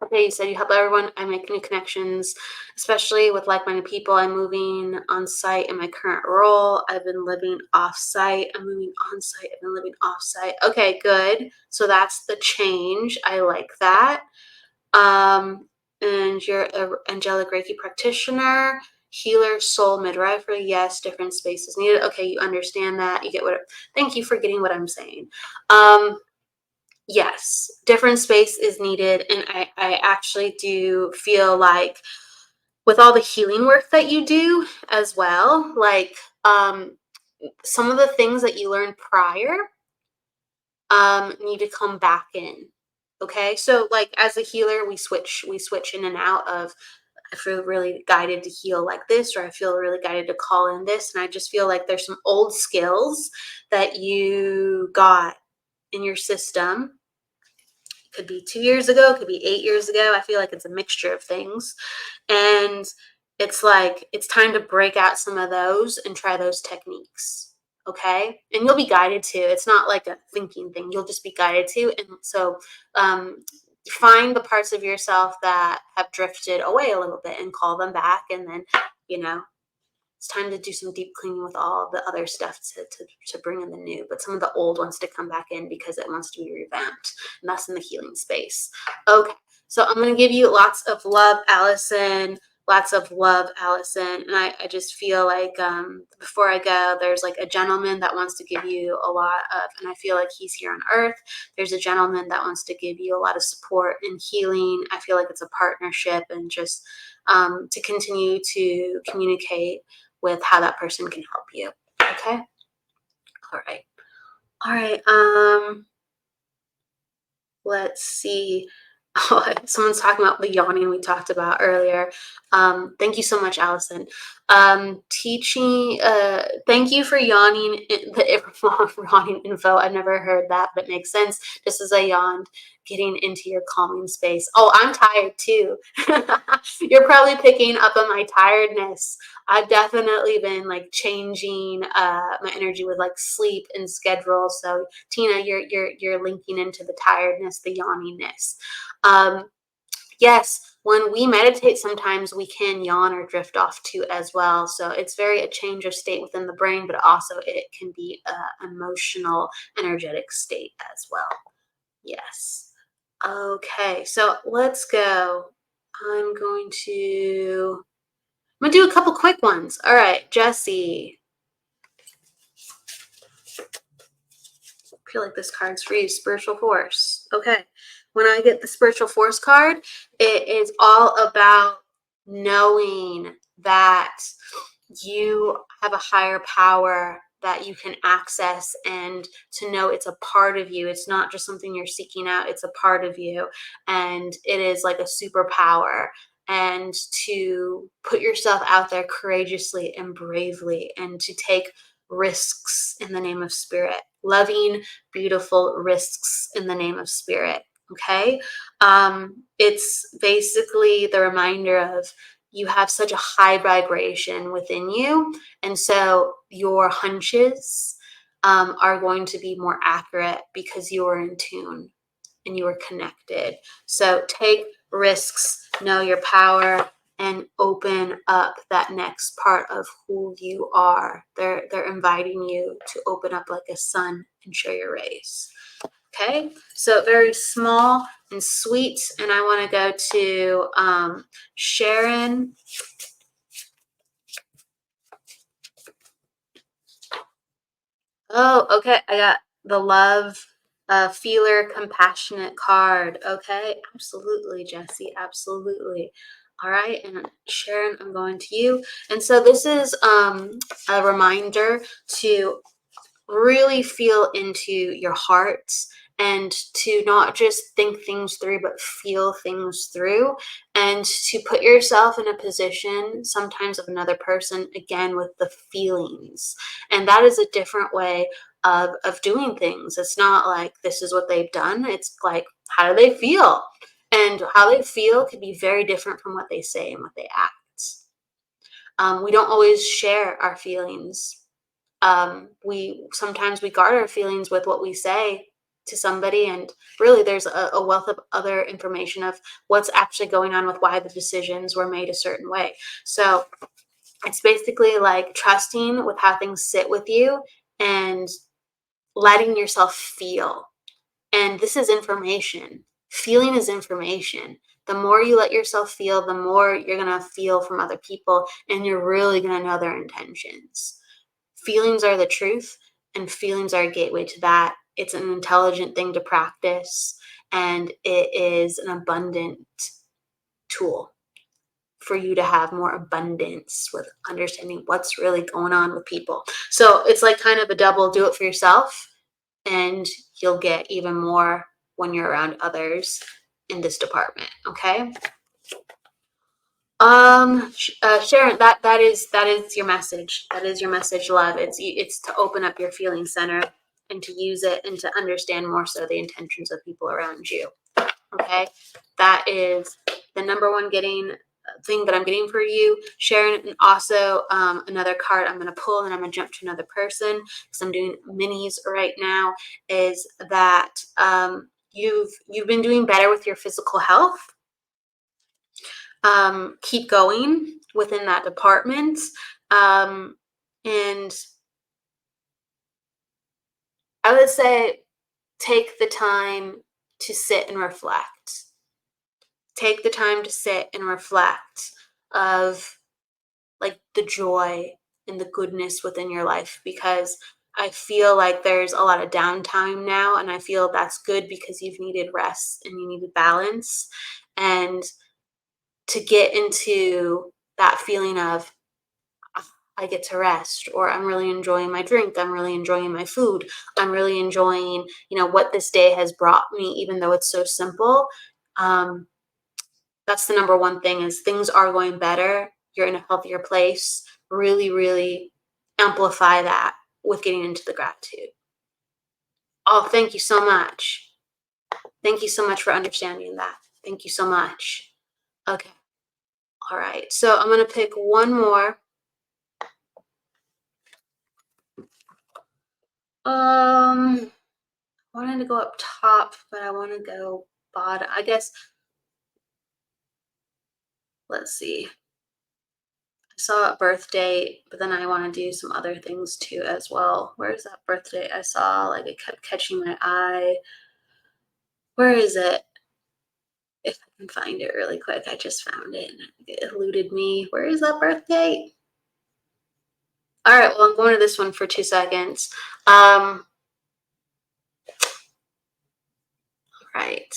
Okay, you said you help everyone. I make new connections, especially with like-minded people. I'm moving on site in my current role. I've been living off site. I'm moving on site. I've been living off site. Okay, good. So that's the change. I like that. And you're a angelic Reiki practitioner, healer, soul midwifer. Yes, different spaces needed. Okay, you understand that. You get what. Thank you for getting what I'm saying. Yes, different space is needed, and I actually do feel like with all the healing work that you do as well, like some of the things that you learned prior need to come back in. Okay, so like as a healer, we switch in and out of I feel really guided to heal like this, or I feel really guided to call in this. And I just feel like there's some old skills that you got in your system. It could be 2 years ago, it could be 8 years ago. I feel like it's a mixture of things. And it's like it's time to break out some of those and try those techniques. Okay. And you'll be guided to. It's not like a thinking thing. You'll just be guided to. And so find the parts of yourself that have drifted away a little bit and call them back. And then, you know, it's time to do some deep cleaning with all the other stuff to bring in the new. But some of the old wants to come back in because it wants to be revamped. And that's in the healing space. Okay. So I'm going to give you lots of love, Allison. Lots of love, Allison. And I just feel like before I go, there's like a gentleman that wants to give you a lot of, and I feel like he's here on earth. There's a gentleman that wants to give you a lot of support and healing. I feel like it's a partnership and just to continue to communicate with how that person can help you. Okay. All right. All right. Let's see. Oh, someone's talking about the yawning we talked about earlier. Thank you so much, Allison. Teaching, thank you for yawning, the yawning info. I've never heard that, but it makes sense. Just as I yawned, getting into your calming space. Oh, I'm tired too. You're probably picking up on my tiredness. I've definitely been like changing my energy with like sleep and schedule. So Tina, you're linking into the tiredness, the yawniness. Yes, when we meditate, sometimes we can yawn or drift off too as well. So it's very a change of state within the brain, but also it can be an emotional, energetic state as well. Yes. Okay, so let's go. I'm going to I'm gonna do a couple quick ones. All right, Jesse. I feel like this card's for you, Spiritual Force. Okay. When I get the Spiritual Force card, it is all about knowing that you have a higher power that you can access, and to know it's a part of you. It's not just something you're seeking out, it's a part of you. And it is like a superpower. And to put yourself out there courageously and bravely, and to take risks in the name of spirit, loving, beautiful risks in the name of spirit. Okay. It's basically the reminder of you have such a high vibration within you. And so your hunches are going to be more accurate because you are in tune and you are connected. So take risks, know your power, and open up that next part of who you are. They're inviting you to open up like a sun and show your rays. Okay, so very small and sweet. And I want to go to Sharon. Oh, okay. I got the love feeler compassionate card. Okay, absolutely, Jesse. Absolutely. All right, and Sharon, I'm going to you. And so this is a reminder to really feel into your heart, and to not just think things through but feel things through, and to put yourself in a position sometimes of another person, again with the feelings. And that is a different way of doing things. It's not like this is what they've done, it's like how do they feel, and how they feel could be very different from what they say and what they act. We don't always share our feelings. We sometimes we guard our feelings with what we say to somebody, and really there's a wealth of other information of what's actually going on with why the decisions were made a certain way. So it's basically like trusting with how things sit with you, and letting yourself feel. And this is information. Feeling is information. The more you let yourself feel, the more you're going to feel from other people, and you're really going to know their intentions. Feelings are the truth, and feelings are a gateway to that. It's an intelligent thing to practice, and it is an abundant tool for you to have more abundance with understanding what's really going on with people. So it's like kind of a double do it for yourself, and you'll get even more when you're around others in this department. Okay. Sharon, that is your message. That is your message, love. It's to open up your feeling center, and to use it, and to understand more so the intentions of people around you. Okay, that is the number one thing that I'm getting for you, Sharon. And also another card I'm going to pull, and I'm going to jump to another person because I'm doing minis right now. Is that you've been doing better with your physical health. Keep going within that department. And I would say take the time to sit and reflect. Take the time to sit and reflect of like the joy and the goodness within your life, because I feel like there's a lot of downtime now, and I feel that's good because you've needed rest and you needed balance. And to get into that feeling of I get to rest, or I'm really enjoying my drink, I'm really enjoying my food, I'm really enjoying, what this day has brought me, even though it's so simple. Um, that's the number one thing, is things are going better. You're in a healthier place. Really, really amplify that with getting into the gratitude. Oh, thank you so much. Thank you so much for understanding that. Thank you so much. Okay. All right. So I'm going to pick one more. I wanted to go up top, but I want to go bottom. I guess, let's see. I saw a birthday, but then I want to do some other things too as well. Where's that birthday I saw? Like it kept catching my eye. Where is it? if I can find it really quick. I just found it and it eluded me. Where is that birth date? All right, well, I'm going to this one for 2 seconds. Right.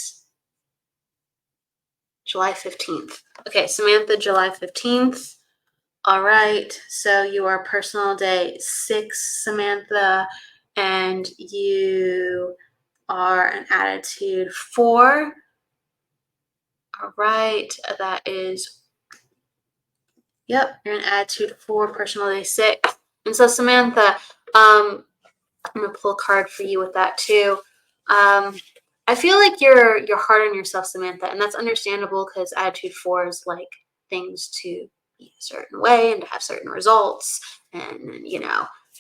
July 15th. Okay, Samantha, July 15th. All right, so you are personal day 6, Samantha, and you are an attitude 4. All right, that is, yep, you're an attitude 4, personal day 6. And so, Samantha, I'm gonna pull a card for you with that too. I feel like you're hard on yourself, Samantha, and that's understandable because attitude 4 is like things to be a certain way and to have certain results, and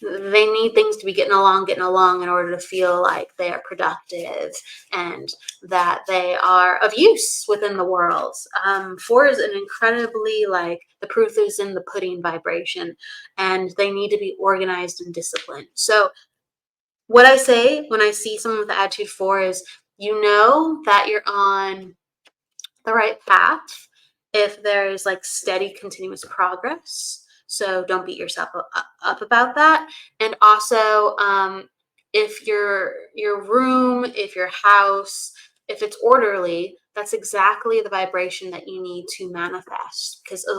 they need things to be getting along in order to feel like they are productive and that they are of use within the world. 4 is an incredibly, like, the proof is in the pudding vibration, and they need to be organized and disciplined. So what I say when I see someone with the attitude 4 is, you know that you're on the right path if there's like steady, continuous progress. So don't beat yourself up about that. And also, if your room, if your house, if it's orderly, that's exactly the vibration that you need to manifest, because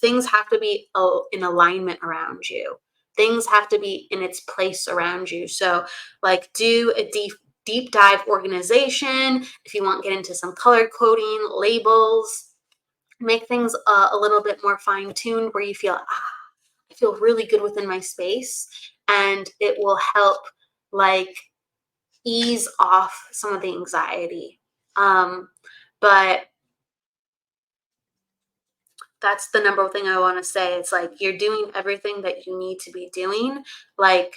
things have to be in alignment around you. Things have to be in its place around you. So, like, do a deep dive organization. If you want, get into some color coding, labels, make things a little bit more fine tuned where you feel, I feel really good within my space, and it will help, like, ease off some of the anxiety. But that's the number one thing I want to say. It's like, you're doing everything that you need to be doing. Like,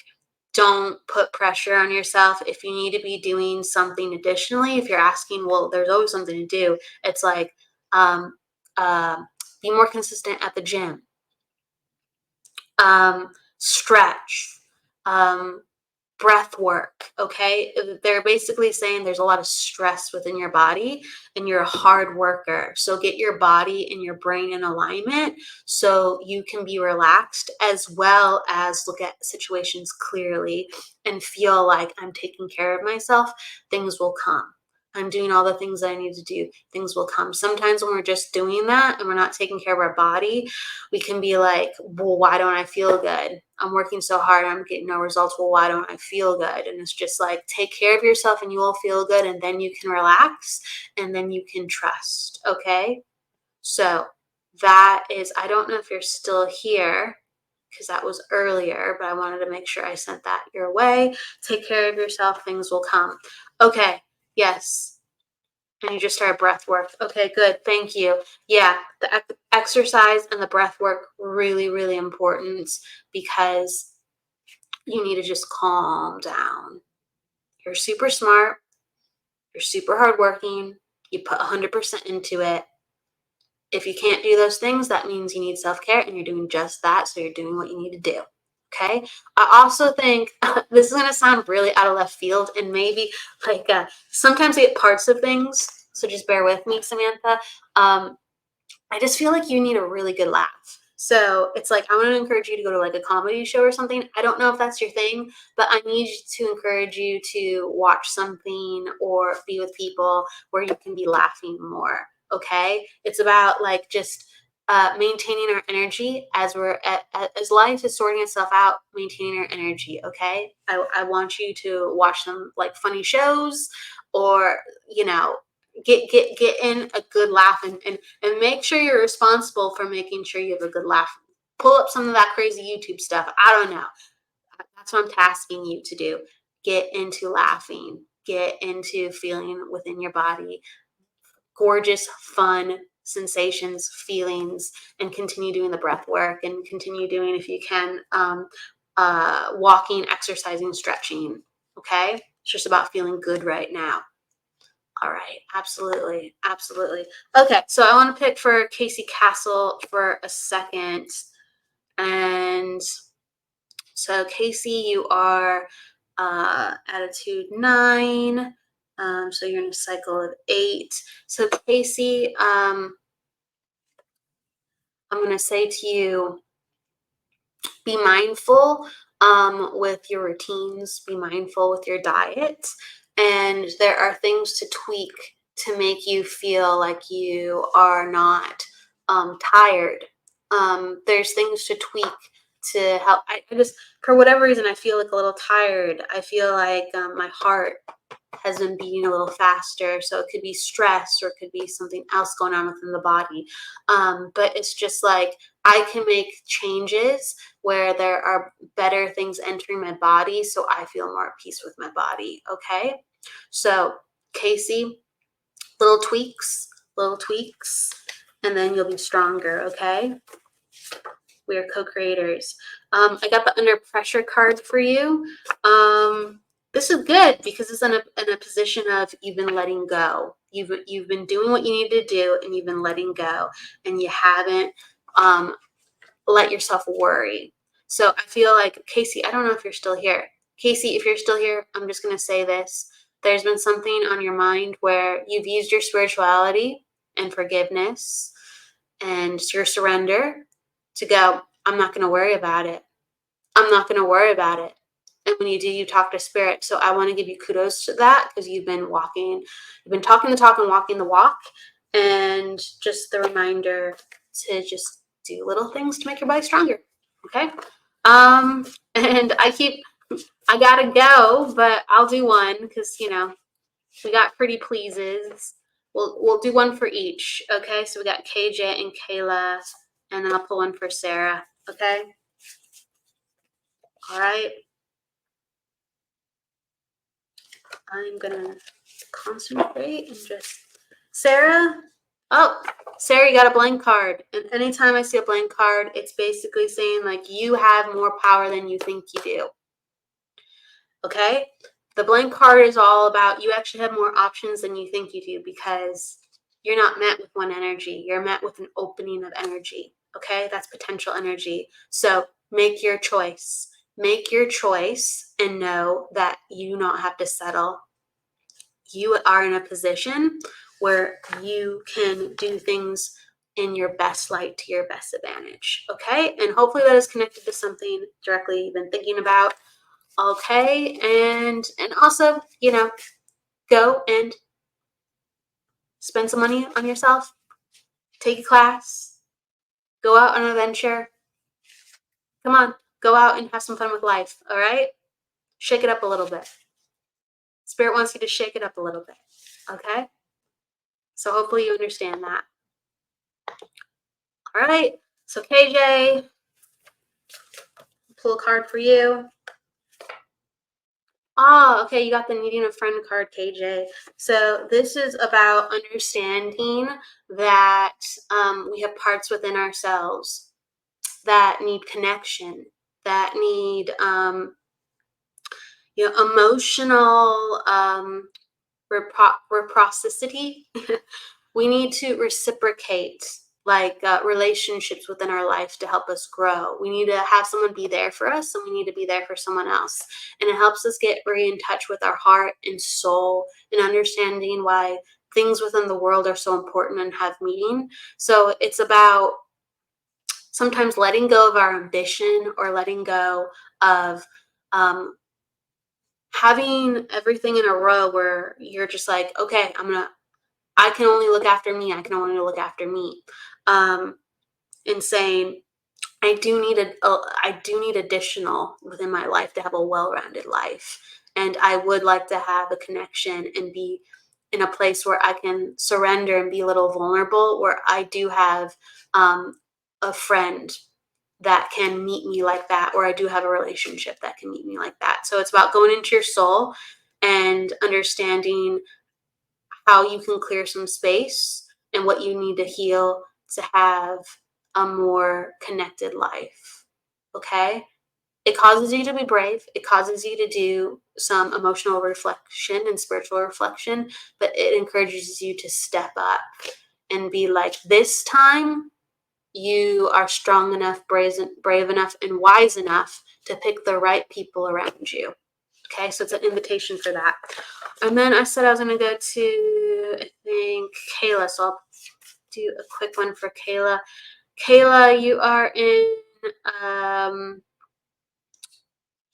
don't put pressure on yourself. If you need to be doing something additionally, if you're asking, well, there's always something to do. It's like, um, uh, be more consistent at the gym, stretch, um, breath work. Okay, they're basically saying there's a lot of stress within your body and you're a hard worker, so get your body and your brain in alignment so you can be relaxed, as well as look at situations clearly and feel like, I'm taking care of myself, things will come. I'm doing all the things I need to do, things will come. Sometimes when we're just doing that and we're not taking care of our body, we can be like, well, why don't I feel good? I'm working so hard, I'm getting no results. Well, why don't I feel good? And it's just like, take care of yourself and you will feel good, and then you can relax, and then you can trust. Okay. So that is, I don't know if you're still here because that was earlier, but I wanted to make sure I sent that your way. Take care of yourself, things will come. Okay. Yes. And you just started breath work. Okay, good. Thank you. Yeah, the exercise and the breath work, really, really important, because you need to just calm down. You're super smart. You're super hardworking. You put 100% into it. If you can't do those things, that means you need self-care, and you're doing just that. So you're doing what you need to do. Okay. I also think this is going to sound really out of left field, and maybe like sometimes I get parts of things. So just bear with me, Samantha. I just feel like you need a really good laugh. So it's like, I want to encourage you to go to like a comedy show or something. I don't know if that's your thing, but I need to encourage you to watch something or be with people where you can be laughing more. Okay. It's about like just maintaining our energy as as life is sorting itself out, maintaining our energy. Okay. I want you to watch some like funny shows, or, get in a good laugh, and make sure you're responsible for making sure you have a good laugh. Pull up some of that crazy YouTube stuff. I don't know. That's what I'm tasking you to do. Get into laughing. Get into feeling within your body gorgeous, fun sensations, feelings, and continue doing the breath work, and continue doing, if you can, walking, exercising, stretching. Okay? It's just about feeling good right now. All right, absolutely, absolutely. Okay, so I want to pick for Casey Castle for a second. And so, Casey, you are attitude 9. So you're in a cycle of 8. So Casey, I'm going to say to you, be mindful with your routines, be mindful with your diet, and there are things to tweak to make you feel like you are not tired. There's things to tweak to help. I just, for whatever reason, I feel like a little tired. I feel like my heart has been beating a little faster. So it could be stress or it could be something else going on within the body. But it's just like I can make changes where there are better things entering my body so I feel more at peace with my body. Okay. So, Casey, little tweaks, and then you'll be stronger. Okay. We are co-creators. I got the under pressure card for you. This is good because it's in a position of you've been letting go. You've been doing what you need to do, and you've been letting go, and you haven't let yourself worry. So I feel like, Casey, I don't know if you're still here. Casey, if you're still here, I'm just going to say this. There's been something on your mind where you've used your spirituality and forgiveness and your surrender to go, I'm not going to worry about it. I'm not going to worry about it. And when you do, you talk to spirit. So I want to give you kudos to that because you've been talking the talk and walking the walk. And just the reminder to just do little things to make your body stronger. Okay. And I gotta go, but I'll do one because, we got pretty pleases. We'll do one for each. Okay. So we got KJ and Kayla, and then I'll pull one for Sarah. Okay. All right. I'm gonna concentrate and just Sarah. Oh, Sarah, you got a blank card. And anytime I see a blank card, it's basically saying like you have more power than you think you do. Okay? The blank card is all about you actually have more options than you think you do because you're not met with one energy. You're met with an opening of energy. Okay? That's potential energy. So make your choice. Make your choice and know that you do not have to settle. You are in a position where you can do things in your best light to your best advantage. Okay? And hopefully that is connected to something directly you've been thinking about. Okay? And also, go and spend some money on yourself. Take a class. Go out on an adventure. Come on. Go out and have some fun with life. All right? Shake it up a little bit. Spirit wants you to shake it up a little bit. Okay? So hopefully you understand that. All right. So KJ, pull a card for you. Oh, okay. You got the needing a friend card, KJ. So this is about understanding that we have parts within ourselves that need connection, that need emotional reciprocity. We need to reciprocate relationships within our life to help us grow. We need to have someone be there for us, and we need to be there for someone else. And it helps us get very in touch with our heart and soul and understanding why things within the world are so important and have meaning. So it's about sometimes letting go of our ambition or letting go of having everything in a row where you're just like, okay, I can only look after me. I can only look after me. And saying, I do need additional within my life to have a well-rounded life. And I would like to have a connection and be in a place where I can surrender and be a little vulnerable, where I do have a friend that can meet me like that, or I do have a relationship that can meet me like that. So it's about going into your soul and understanding how you can clear some space and what you need to heal to have a more connected life. Okay? It causes you to be brave. It causes you to do some emotional reflection and spiritual reflection, but it encourages you to step up and be like, this time you are strong enough, brave enough, and wise enough to pick the right people around you. Okay, so it's an invitation for that. And then I said I was going to go to, I think, Kayla. So I'll do a quick one for Kayla. Kayla, you are in an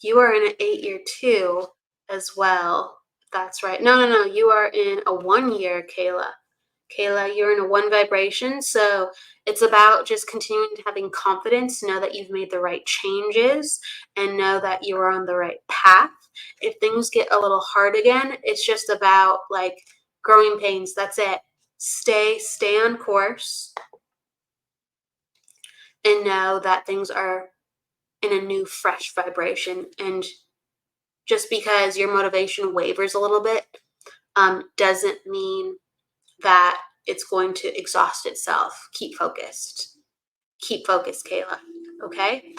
8-year too as well. That's right. No. You are in a 1-year, Kayla. Kayla, you're in a 1 vibration. So it's about just continuing to having confidence, know that you've made the right changes and know that you are on the right path. If things get a little hard again, it's just about like growing pains. That's it. Stay on course and know that things are in a new, fresh vibration. And just because your motivation wavers a little bit doesn't mean that it's going to exhaust itself. Keep focused. Keep focused, Kayla. Okay?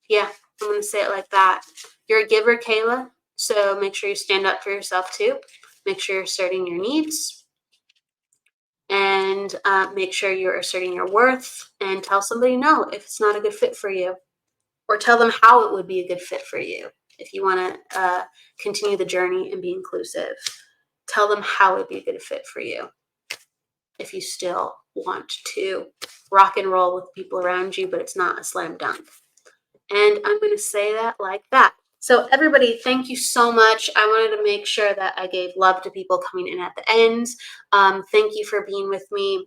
Yeah, I'm going to say it like that. You're a giver, Kayla, so make sure you stand up for yourself too. Make sure you're asserting your needs. And make sure you're asserting your worth, and tell somebody no if it's not a good fit for you. Or tell them how it would be a good fit for you if you want to continue the journey and be inclusive. Tell them how it would be a good fit for you if you still want to rock and roll with people around you, but it's not a slam dunk. And I'm going to say that like that. So everybody, thank you so much. I wanted to make sure that I gave love to people coming in at the end. Thank you for being with me.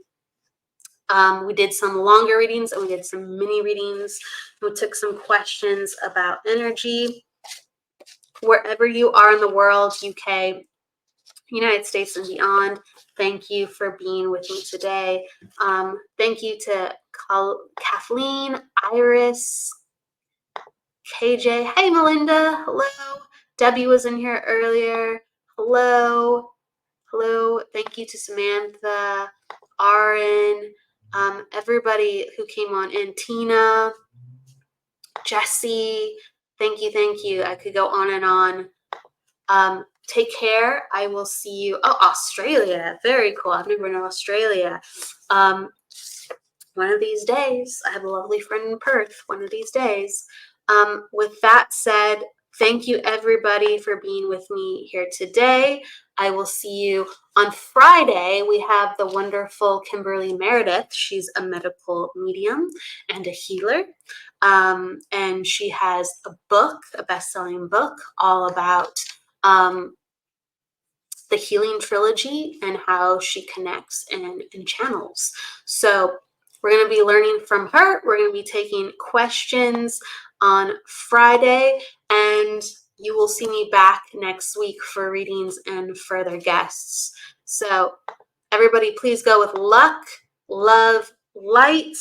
We did some longer readings and we did some mini readings. We took some questions about energy. Wherever you are in the world, UK, United States and beyond, thank you for being with me today. Thank you to Kathleen, Iris, KJ. Hey, Melinda. Hello. Debbie was in here earlier. Hello. Thank you to Samantha, Aaron, everybody who came on in. Tina, Jesse. Thank you. I could go on and on. Take care. I will see you. Oh, Australia. Very cool. I've never been to Australia. One of these days. I have a lovely friend in Perth. One of these days. With that said, thank you everybody for being with me here today. I will see you on Friday. We have the wonderful Kimberly Meredith. She's a medical medium and a healer. And she has a book, a best-selling book, all about the healing trilogy and how she connects and channels. So we're going to be learning from her. We're going to be taking questions on Friday, and you will see me back next week for readings and further guests. So everybody, please go with luck, love, light,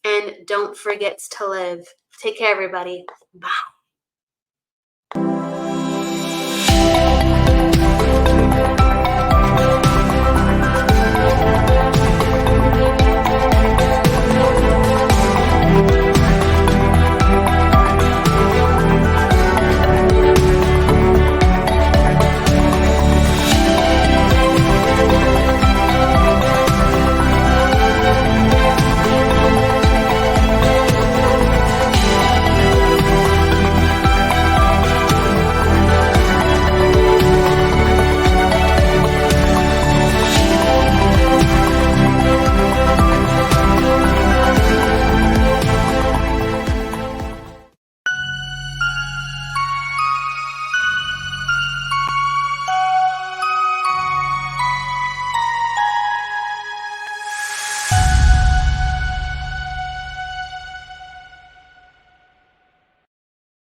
and don't forget to live. Take care, everybody. Bye.